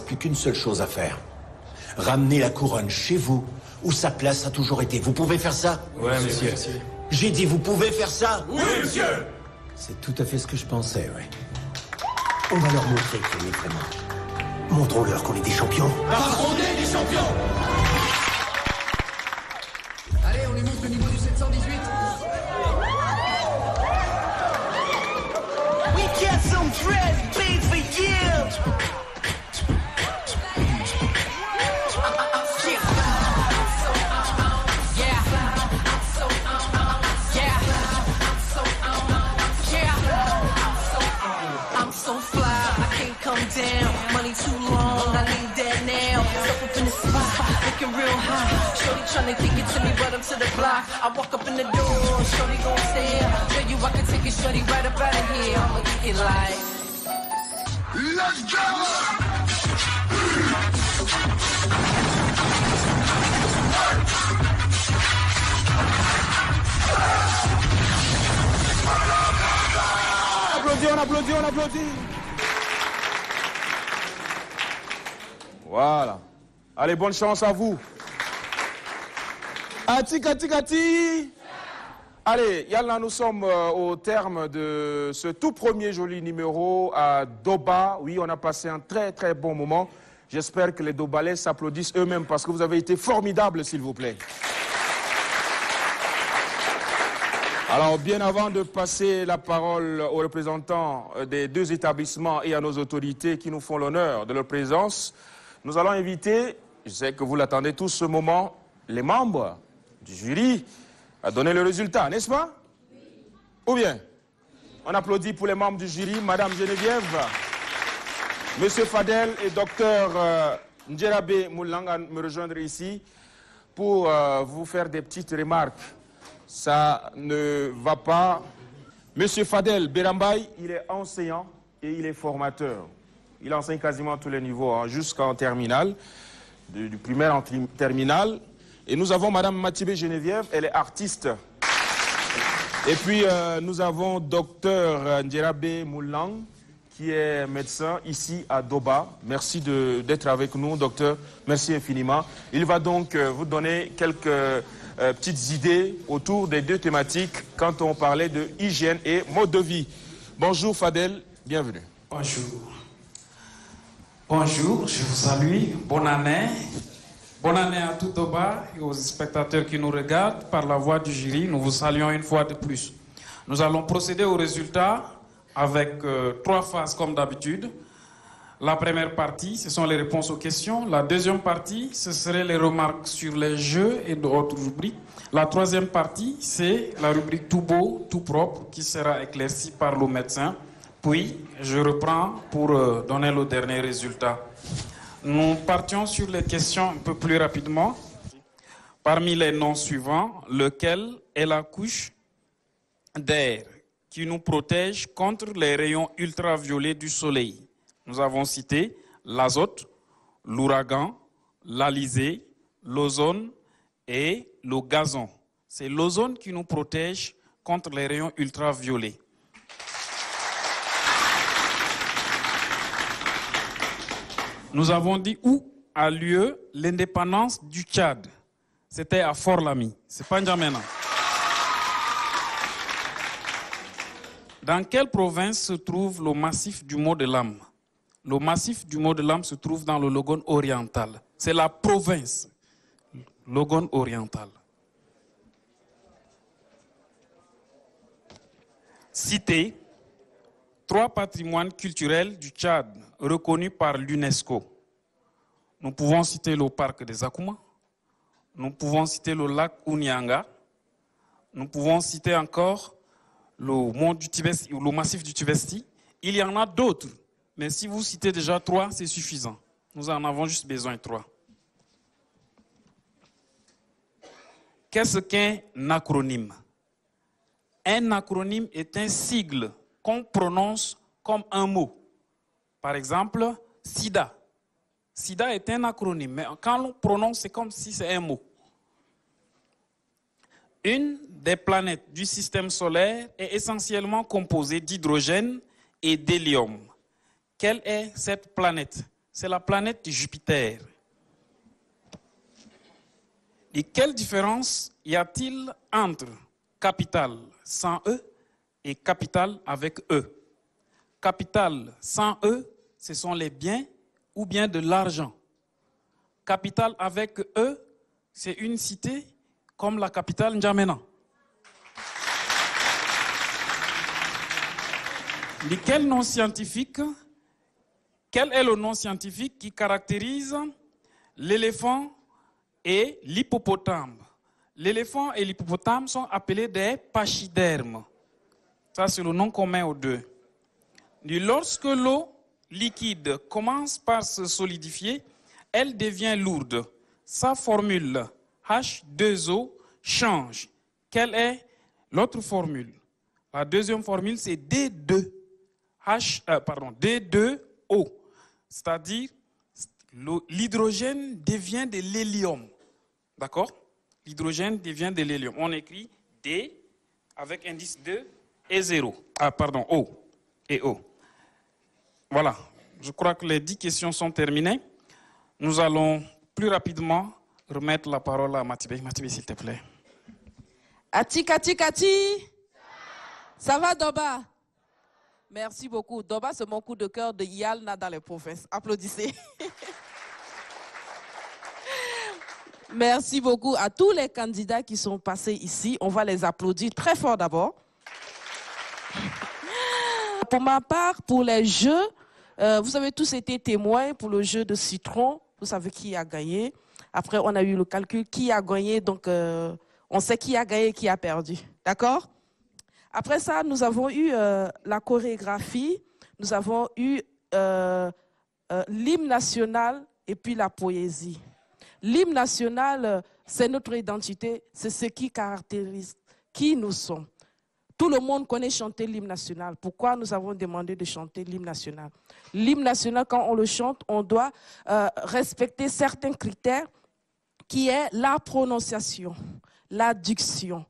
Plus qu'une seule chose à faire. Ramener la couronne chez vous, où sa place a toujours été. Vous pouvez faire ça? Oui, monsieur. J'ai dit, vous pouvez faire ça? Oui, monsieur. C'est tout à fait ce que je pensais, oui. On va leur montrer qu'on est vraiment. Montrons-leur qu'on est des champions. Parce qu'on est des champions. Allez, on les montre au niveau du 718. We got some dreads, paid for years. Tryna kick it to me, but I'm to the block. I walk up in the door, shorty gon' stare. Tell you I can take it, shorty, right up out of here. I'ma kick it like, let's go! On applaudit. Voilà. Allez, bonne chance à vous. Kati. Allez, Yalna, nous sommes au terme de ce tout premier joli numéro à Doba. Oui, on a passé un très très bon moment. J'espère que les Dobalais s'applaudissent eux-mêmes parce que vous avez été formidables, s'il vous plaît. Alors, bien avant de passer la parole aux représentants des deux établissements et à nos autorités qui nous font l'honneur de leur présence, nous allons inviter, je sais que vous l'attendez tous ce moment, les membres du jury à donner le résultat, n'est-ce pas? Oui. Ou bien, on applaudit pour les membres du jury, Madame Geneviève. Monsieur Fadel et docteur Ndjerabe Moulang à me rejoindre ici pour vous faire des petites remarques. Ça ne va pas. Monsieur Fadel Berambay, il est enseignant et il est formateur. Il enseigne quasiment à tous les niveaux, hein, jusqu'en terminale, du primaire en terminale. Et nous avons Madame Matibé Geneviève, elle est artiste. Et puis nous avons docteur Ndjerabe Moulang, qui est médecin ici à Doba. Merci d'être avec nous, docteur. Merci infiniment. Il va donc vous donner quelques petites idées autour des deux thématiques quand on parlait de hygiène et mode de vie. Bonjour Fadel, bienvenue. Bonjour. Bonjour, je vous salue. Bonne année. Bonne année à tout Doba et aux spectateurs qui nous regardent. Par la voix du jury, nous vous saluons une fois de plus. Nous allons procéder aux résultats avec 3 phases comme d'habitude. La première partie, ce sont les réponses aux questions. La deuxième partie, ce seraient les remarques sur les jeux et d'autres rubriques. La troisième partie, c'est la rubrique tout beau, tout propre, qui sera éclaircie par le médecin. Puis, je reprends pour donner le dernier résultat. Nous partions sur les questions un peu plus rapidement. Parmi les noms suivants, lequel est la couche d'air qui nous protège contre les rayons ultraviolets du soleil? Nous avons cité l'azote, l'ouragan, l'alizé, l'ozone et le gazon. C'est l'ozone qui nous protège contre les rayons ultraviolets. Nous avons dit où a lieu l'indépendance du Tchad. C'était à Fort-Lamy, c'est pas N'Djamena. Dans quelle province se trouve le massif du Mont de l'Âme? Le massif du Mont de l'Âme se trouve dans le Logone oriental. C'est la province, Logone oriental. Citez 3 patrimoines culturels du Tchad reconnus par l'UNESCO. Nous pouvons citer le parc des Akouma, nous pouvons citer le lac Ounianga, nous pouvons citer encore le mont du Tibesti, ou le massif du Tibesti. Il y en a d'autres, mais si vous citez déjà 3, c'est suffisant. Nous en avons juste besoin de 3. Qu'est-ce qu'un acronyme? Un acronyme est un sigle qu'on prononce comme un mot. Par exemple, SIDA. SIDA est un acronyme, mais quand on prononce, c'est comme si c'est un mot. Une des planètes du système solaire est essentiellement composée d'hydrogène et d'hélium. Quelle est cette planète? C'est la planète Jupiter. Et quelle différence y a-t-il entre capital sans E et capital avec E? Capital sans E, ce sont les biens ou bien de l'argent. Capital avec E, c'est une cité comme la capitale N'Djamena. Quel nom scientifique? Quel est le nom scientifique qui caractérise l'éléphant et l'hippopotame? L'éléphant et l'hippopotame sont appelés des pachydermes. Ça, c'est le nom commun aux deux. Lorsque l'eau liquide commence par se solidifier, elle devient lourde. Sa formule H2O change. Quelle est l'autre formule? La deuxième formule, c'est D2O. C'est-à-dire, l'hydrogène devient de l'hélium. D'accord? L'hydrogène devient de l'hélium. On écrit D avec indice 2 et 0. O et O. Voilà. Je crois que les 10 questions sont terminées. Nous allons plus rapidement remettre la parole à Matibé. Matibé, s'il te plaît. Ati. Ça va, Doba? Merci beaucoup. Doba, c'est mon coup de cœur de Yalna dans les provinces. Applaudissez. Merci beaucoup à tous les candidats qui sont passés ici. On va les applaudir très fort d'abord. Pour ma part, pour les jeux, vous avez tous été témoins pour le jeu de citron. Vous savez qui a gagné. Après, on a eu le calcul qui a gagné. Donc, on sait qui a gagné et qui a perdu. D'accord? Après ça, nous avons eu la chorégraphie. Nous avons eu l'hymne national et puis la poésie. L'hymne national, c'est notre identité, c'est ce qui caractérise qui nous sommes. Tout le monde connaît chanter l'hymne national. Pourquoi nous avons demandé de chanter l'hymne national? L'hymne national, quand on le chante, on doit respecter certains critères qui est la prononciation, la diction,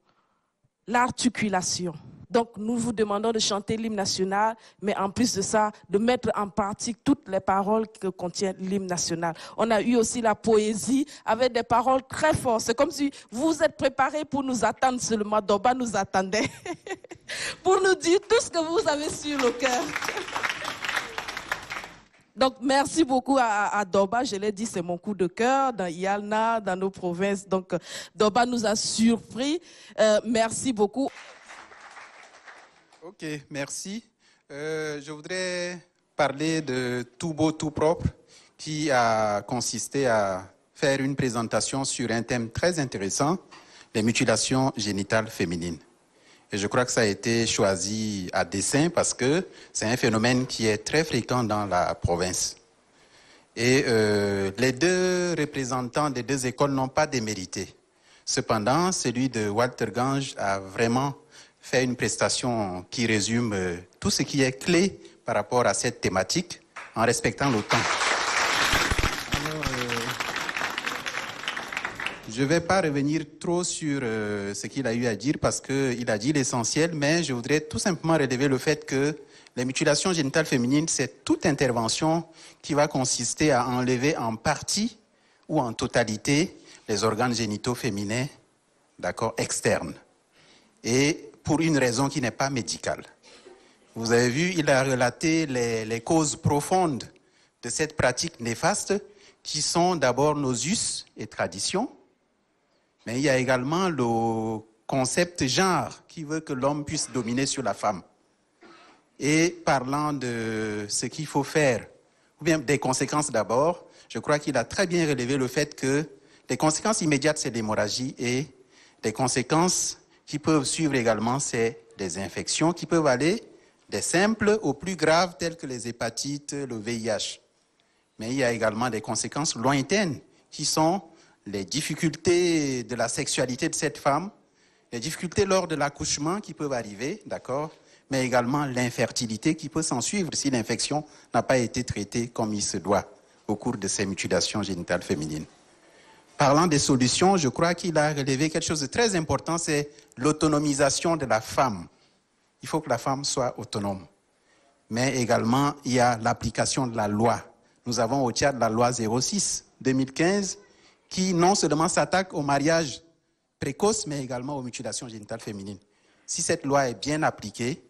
l'articulation. Donc, nous vous demandons de chanter l'hymne national, mais en plus de ça, de mettre en pratique toutes les paroles que contient l'hymne national. On a eu aussi la poésie avec des paroles très fortes. C'est comme si vous êtes préparés pour nous attendre seulement. Doba nous attendait pour nous dire tout ce que vous avez sur le cœur. Donc, merci beaucoup à Doba. Je l'ai dit, c'est mon coup de cœur dans Yalna, dans nos provinces. Donc, Doba nous a surpris. Merci beaucoup. Ok, merci. Je voudrais parler de Tout beau, tout propre, qui a consisté à faire une présentation sur un thème très intéressant, les mutilations génitales féminines. Et je crois que ça a été choisi à dessein parce que c'est un phénomène qui est très fréquent dans la province. Et les deux représentants des deux écoles n'ont pas démérité. Cependant, celui de Walter Gange a vraiment fait une prestation qui résume tout ce qui est clé par rapport à cette thématique en respectant le temps. Je ne vais pas revenir trop sur ce qu'il a eu à dire parce qu'il a dit l'essentiel, mais je voudrais tout simplement relever le fait que les mutilations génitales féminines, c'est toute intervention qui va consister à enlever en partie ou en totalité les organes génitaux féminins, d'accord, externes. Et pour une raison qui n'est pas médicale. Vous avez vu, il a relaté les causes profondes de cette pratique néfaste qui sont d'abord nos us et traditions, mais il y a également le concept genre qui veut que l'homme puisse dominer sur la femme. Et parlant de ce qu'il faut faire, ou bien des conséquences d'abord, je crois qu'il a très bien relevé le fait que les conséquences immédiates, c'est l'hémorragie et les conséquences qui peuvent suivre également, c'est des infections qui peuvent aller des simples aux plus graves telles que les hépatites, le VIH. Mais il y a également des conséquences lointaines qui sont les difficultés de la sexualité de cette femme, les difficultés lors de l'accouchement qui peuvent arriver, d'accord, mais également l'infertilité qui peut s'en suivre si l'infection n'a pas été traitée comme il se doit au cours de ces mutilations génitales féminines. Parlant des solutions, je crois qu'il a relevé quelque chose de très important, c'est l'autonomisation de la femme. Il faut que la femme soit autonome. Mais également, il y a l'application de la loi. Nous avons au Tchad la loi 06/2015 qui non seulement s'attaque au mariage précoce, mais également aux mutilations génitales féminines. Si cette loi est bien appliquée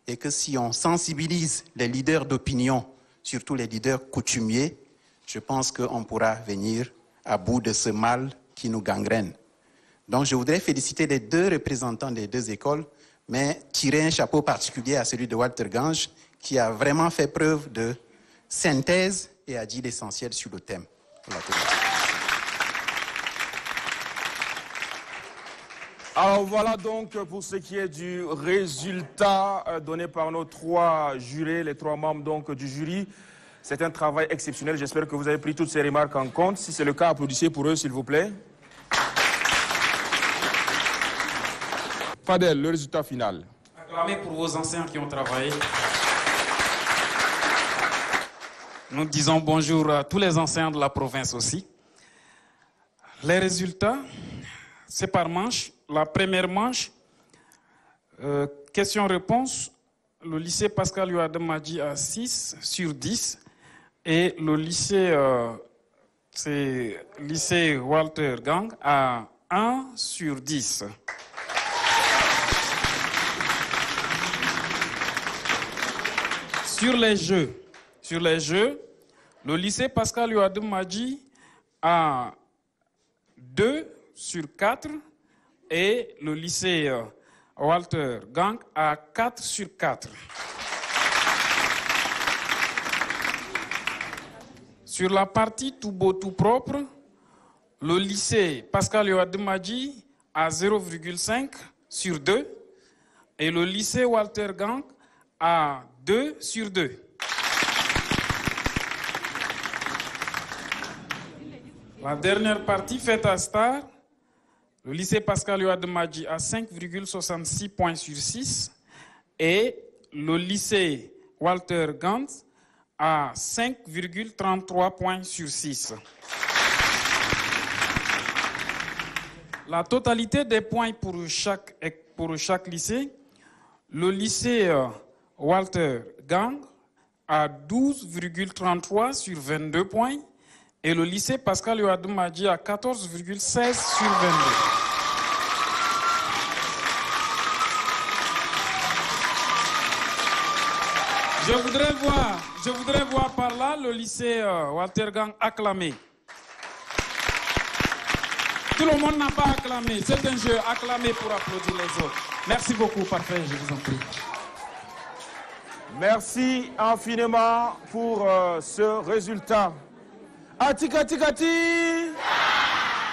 et que si on sensibilise les leaders d'opinion, surtout les leaders coutumiers, je pense qu'on pourra venir à bout de ce mal qui nous gangrène. Donc je voudrais féliciter les deux représentants des deux écoles, mais tirer un chapeau particulier à celui de Walter Gange, qui a vraiment fait preuve de synthèse et a dit l'essentiel sur le thème. Alors voilà donc pour ce qui est du résultat donné par nos trois jurés, les trois membres donc du jury. C'est un travail exceptionnel. J'espère que vous avez pris toutes ces remarques en compte. Si c'est le cas, applaudissez pour eux, s'il vous plaît. Fadel, le résultat final. Acclamez pour vos enseignants qui ont travaillé. Nous disons bonjour à tous les enseignants de la province aussi. Les résultats, c'est par manche. La première manche, question-réponse, le lycée Pascal Youadem Madji a 6 sur 10 et le lycée, lycée Walter Gang a 1 sur 10. Sur les jeux, le lycée Pascal Youadem Madji a 2 sur 4 et le lycée Walter Gang a 4 sur 4. Sur la partie tout beau, tout propre, le lycée Pascal Youadem Madji a 0,5 sur 2 et le lycée Walter Gang a 2 sur 2. La dernière partie faite à Star, le lycée Pascal Ouad Madji a 5,66 points sur 6 et le lycée Walter Gans a 5,33 points sur 6. La totalité des points pour chaque lycée, le lycée Walter Gang a 12,33 sur 22 points et le lycée Pascal Ouad Madji a 14,16 sur 22. Je voudrais voir par là le lycée Walter Gang acclamé. Tout le monde n'a pas acclamé. C'est un jeu acclamé pour applaudir les autres. Merci beaucoup, parfait, je vous en prie. Merci infiniment pour ce résultat. Atikatikati!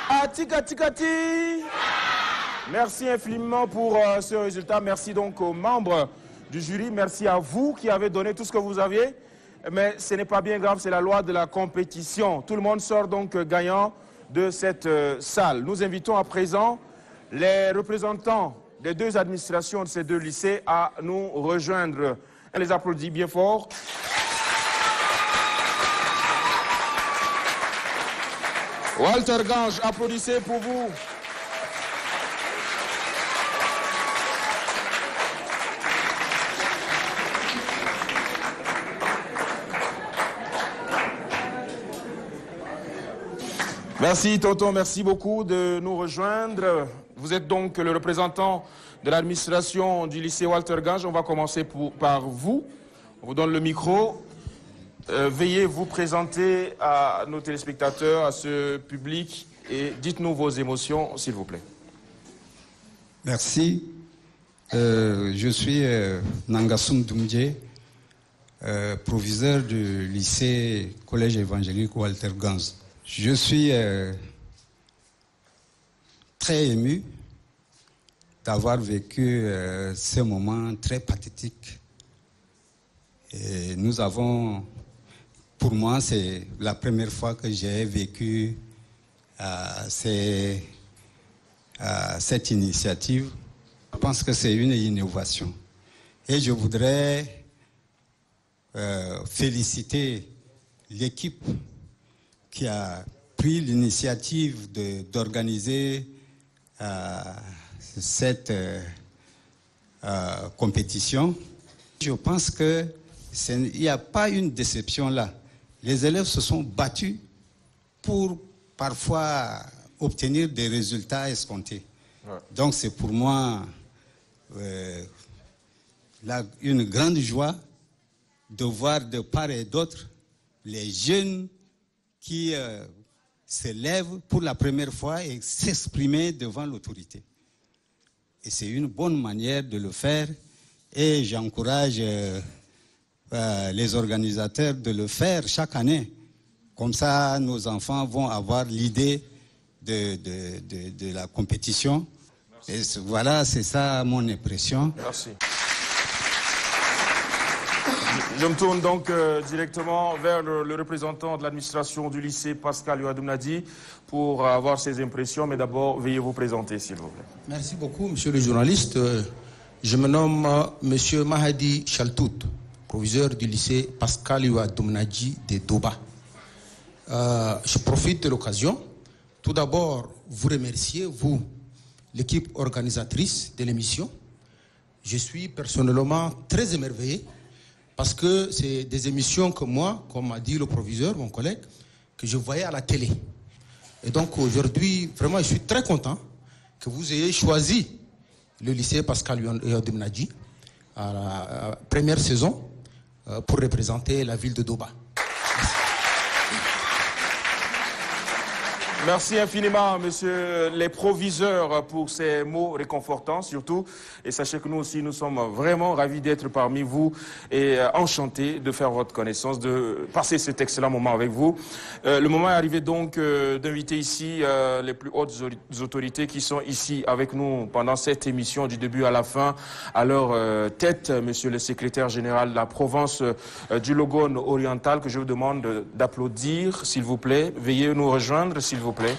Atikatikati! Merci infiniment pour ce résultat. Merci donc aux membres du jury. Merci à vous qui avez donné tout ce que vous aviez. Mais ce n'est pas bien grave, c'est la loi de la compétition. Tout le monde sort donc gagnant de cette salle. Nous invitons à présent les représentants des deux administrations de ces deux lycées à nous rejoindre. On les applaudit bien fort. Walter Gange, applaudissez pour vous. Merci tonton, merci beaucoup de nous rejoindre. Vous êtes donc le représentant de l'administration du lycée Walter Gange. On va commencer par vous. On vous donne le micro. Veuillez vous présenter à nos téléspectateurs, à ce public et dites-nous vos émotions, s'il vous plaît. Merci. Je suis Nangasum Doumdje, proviseur du lycée Collège évangélique Walter Gange. Je suis très ému d'avoir vécu ce moment très pathétique. Et nous avons, pour moi, c'est la première fois que j'ai vécu cette initiative. Je pense que c'est une innovation. Et je voudrais féliciter l'équipe qui a pris l'initiative d'organiser cette compétition. Je pense qu'il n'y a pas une déception là. Les élèves se sont battus pour parfois obtenir des résultats escomptés. Ouais. Donc c'est pour moi une grande joie de voir de part et d'autre les jeunes qui se lèvent pour la première fois et s'exprimer devant l'autorité. Et c'est une bonne manière de le faire et j'encourage les organisateurs de le faire chaque année. Comme ça, nos enfants vont avoir l'idée de la compétition. Et voilà, c'est ça mon impression. Merci. Je me tourne donc directement vers le représentant de l'administration du lycée Pascal Ouad Madji pour avoir ses impressions. Mais d'abord, veuillez vous présenter, s'il vous plaît. Merci beaucoup, monsieur le journaliste. Je me nomme monsieur Mahadi Chaltout, proviseur du lycée Pascal Ouad Madji de Doba. Je profite de l'occasion. Tout d'abord, vous remercier, vous, l'équipe organisatrice de l'émission. Je suis personnellement très émerveillé parce que c'est des émissions que moi, comme a dit le proviseur, mon collègue, que je voyais à la télé. Et donc aujourd'hui, vraiment, je suis très content que vous ayez choisi le lycée Pascal Ouad Madji à la première saison pour représenter la ville de Doba. Merci infiniment, monsieur les proviseurs, pour ces mots réconfortants, surtout. Et sachez que nous aussi, nous sommes vraiment ravis d'être parmi vous et enchantés de faire votre connaissance, de passer cet excellent moment avec vous. Le moment est arrivé donc d'inviter ici les plus hautes autorités qui sont ici avec nous pendant cette émission du début à la fin. À leur tête, monsieur le secrétaire général de la province du Logone oriental, que je vous demande d'applaudir, s'il vous plaît. Veuillez nous rejoindre, s'il vous plaît,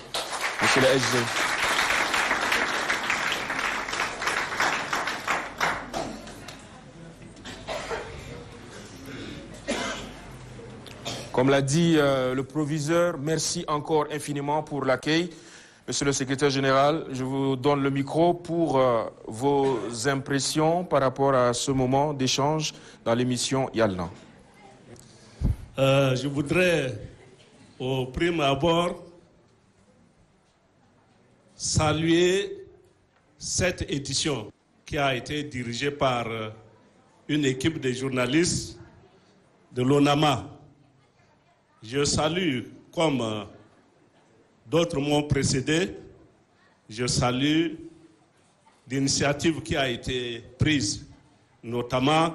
monsieur le SG. Comme l'a dit le proviseur, merci encore infiniment pour l'accueil. Monsieur le secrétaire général, je vous donne le micro pour vos impressions par rapport à ce moment d'échange dans l'émission Yalna. Je voudrais, au prime abord, saluer cette édition qui a été dirigée par une équipe de journalistes de l'ONAMA. Je salue, comme d'autres m'ont précédé, je salue l'initiative qui a été prise, notamment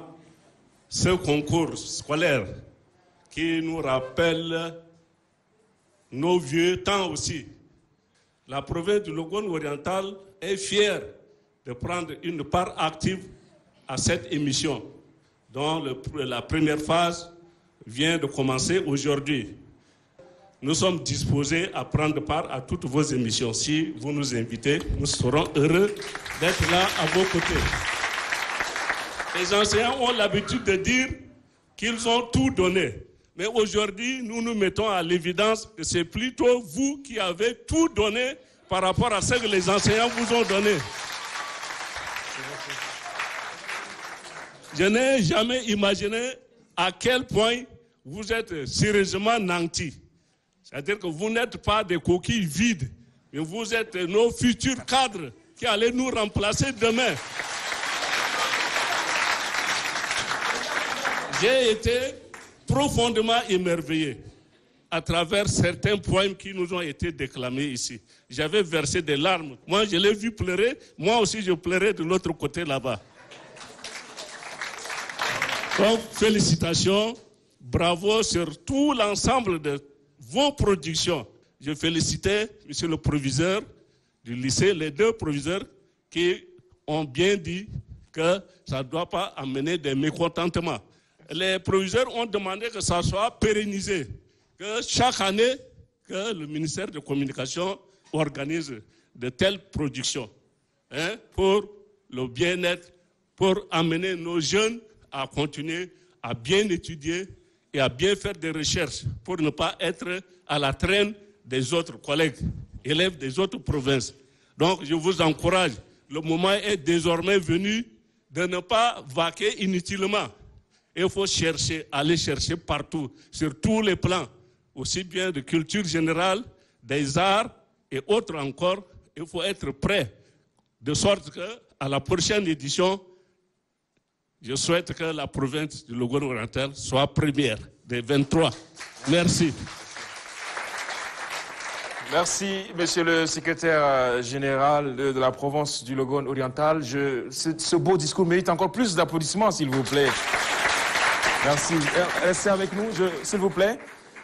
ce concours scolaire qui nous rappelle nos vieux temps aussi. La province du Logone oriental est fière de prendre une part active à cette émission, dont la première phase vient de commencer aujourd'hui. Nous sommes disposés à prendre part à toutes vos émissions. Si vous nous invitez, nous serons heureux d'être là à vos côtés. Les enseignants ont l'habitude de dire qu'ils ont tout donné. Mais aujourd'hui, nous nous mettons à l'évidence que c'est plutôt vous qui avez tout donné par rapport à ce que les enseignants vous ont donné. Je n'ai jamais imaginé à quel point vous êtes sérieusement nantis. C'est-à-dire que vous n'êtes pas des coquilles vides, mais vous êtes nos futurs cadres qui allaient nous remplacer demain. J'ai été profondément émerveillé à travers certains poèmes qui nous ont été déclamés ici. J'avais versé des larmes. Moi, je l'ai vu pleurer. Moi aussi, je pleurais de l'autre côté là-bas. Donc, félicitations. Bravo sur tout l'ensemble de vos productions. Je félicitais monsieur le proviseur du lycée, les deux proviseurs qui ont bien dit que ça ne doit pas amener des mécontentements. Les proviseurs ont demandé que ça soit pérennisé, que chaque année, que le ministère de Communication organise de telles productions pour le bien-être, pour amener nos jeunes à continuer à bien étudier et à bien faire des recherches pour ne pas être à la traîne des autres collègues, élèves des autres provinces. Donc, je vous encourage. Le moment est désormais venu de ne pas vaquer inutilement. Il faut chercher, aller chercher partout, sur tous les plans, aussi bien de culture générale, des arts et autres encore. Il faut être prêt, de sorte qu'à la prochaine édition, je souhaite que la province du Logone oriental soit première des 23. Merci. Merci, monsieur le secrétaire général de la province du Logone oriental. Ce beau discours mérite encore plus d'applaudissements, s'il vous plaît. Merci. Restez avec nous, s'il vous plaît.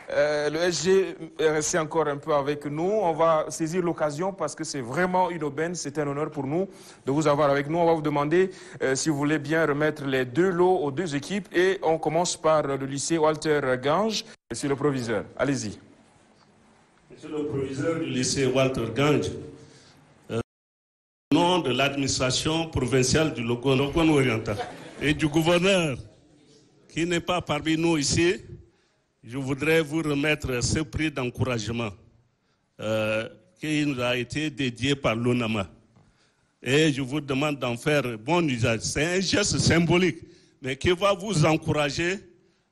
Le SG est resté encore un peu avec nous. On va saisir l'occasion parce que c'est vraiment une aubaine. C'est un honneur pour nous de vous avoir avec nous. On va vous demander si vous voulez bien remettre les deux lots aux deux équipes. Et on commence par le lycée Walter Gange. Monsieur le proviseur, allez-y. Monsieur le proviseur du lycée Walter Gange, au nom de l'administration provinciale du Logone oriental et du gouverneur qui n'est pas parmi nous ici, je voudrais vous remettre ce prix d'encouragement qui nous a été dédié par l'ONAMA. Et je vous demande d'en faire bon usage. C'est un geste symbolique, mais qui va vous encourager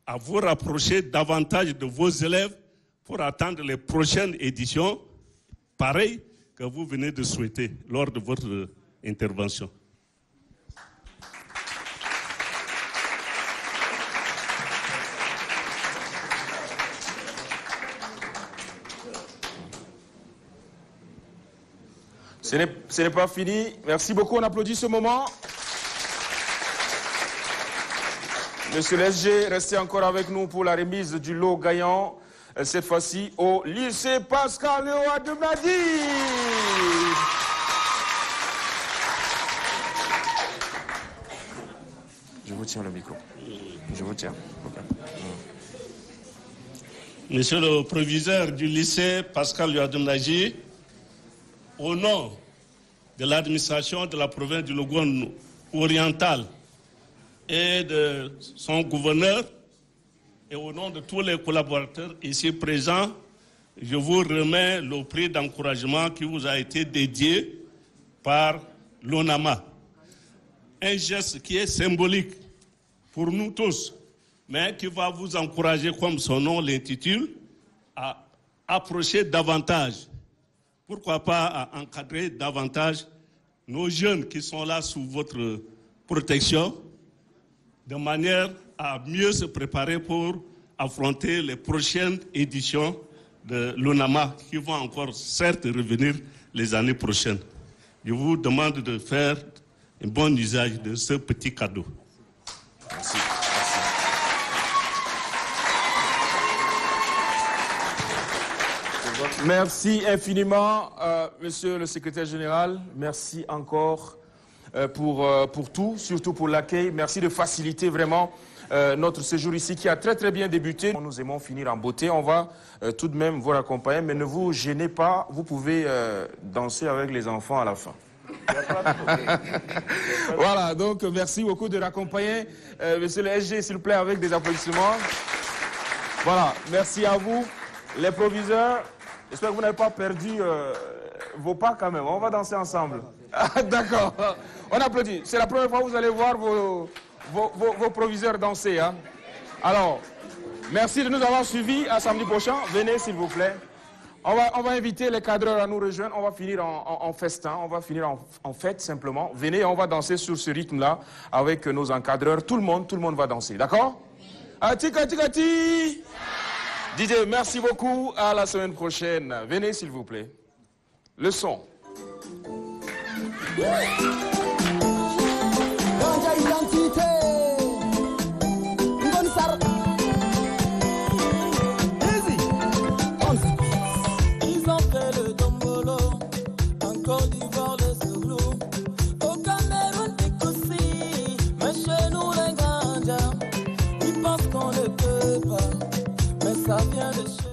à vous rapprocher davantage de vos élèves pour attendre les prochaines éditions, pareilles que vous venez de souhaiter lors de votre intervention. Ce n'est pas fini. Merci beaucoup, on applaudit ce moment. Monsieur le SG, restez encore avec nous pour la remise du lot gagnant, cette fois-ci au lycée Pascal Léo Ademnadi. Je vous tiens le micro. Je vous tiens. Okay. Monsieur le proviseur du lycée Pascal Léo Ademnadi, au nom de l'administration de la province du Logone oriental et de son gouverneur, et au nom de tous les collaborateurs ici présents, je vous remets le prix d'encouragement qui vous a été dédié par l'ONAMA. Un geste qui est symbolique pour nous tous, mais qui va vous encourager, comme son nom l'intitule, à approcher davantage. Pourquoi pas à encadrer davantage nos jeunes qui sont là sous votre protection, de manière à mieux se préparer pour affronter les prochaines éditions de l'ONAMA qui vont encore certes revenir les années prochaines. Je vous demande de faire un bon usage de ce petit cadeau. Merci. Merci infiniment, monsieur le secrétaire général. Merci encore pour tout, surtout pour l'accueil. Merci de faciliter vraiment notre séjour ici qui a très bien débuté. Nous aimons finir en beauté. On va tout de même vous accompagner, mais ne vous gênez pas. Vous pouvez danser avec les enfants à la fin. Voilà, donc merci beaucoup de raccompagner monsieur le SG, s'il vous plaît, avec des applaudissements. Voilà, merci à vous, les proviseurs. J'espère que vous n'avez pas perdu vos pas quand même. On va danser ensemble. D'accord. On applaudit. C'est la première fois que vous allez voir vos proviseurs danser. Hein. Alors, merci de nous avoir suivis. À samedi prochain. Venez, s'il vous plaît. On va inviter les cadreurs à nous rejoindre. On va finir en festin. On va finir en fête, simplement. Venez, on va danser sur ce rythme-là avec nos encadreurs. Tout le monde va danser. D'accord? Ati. DJ, merci beaucoup. À la semaine prochaine. Venez, s'il vous plaît. Le son. Ils ont fait le dombolo, en Côte d'Ivoire le Souglou, au Cameroun des Koussi, mais chez nous les Gandja, ils pensent qu'on ne peut pas, mais ça vient de chez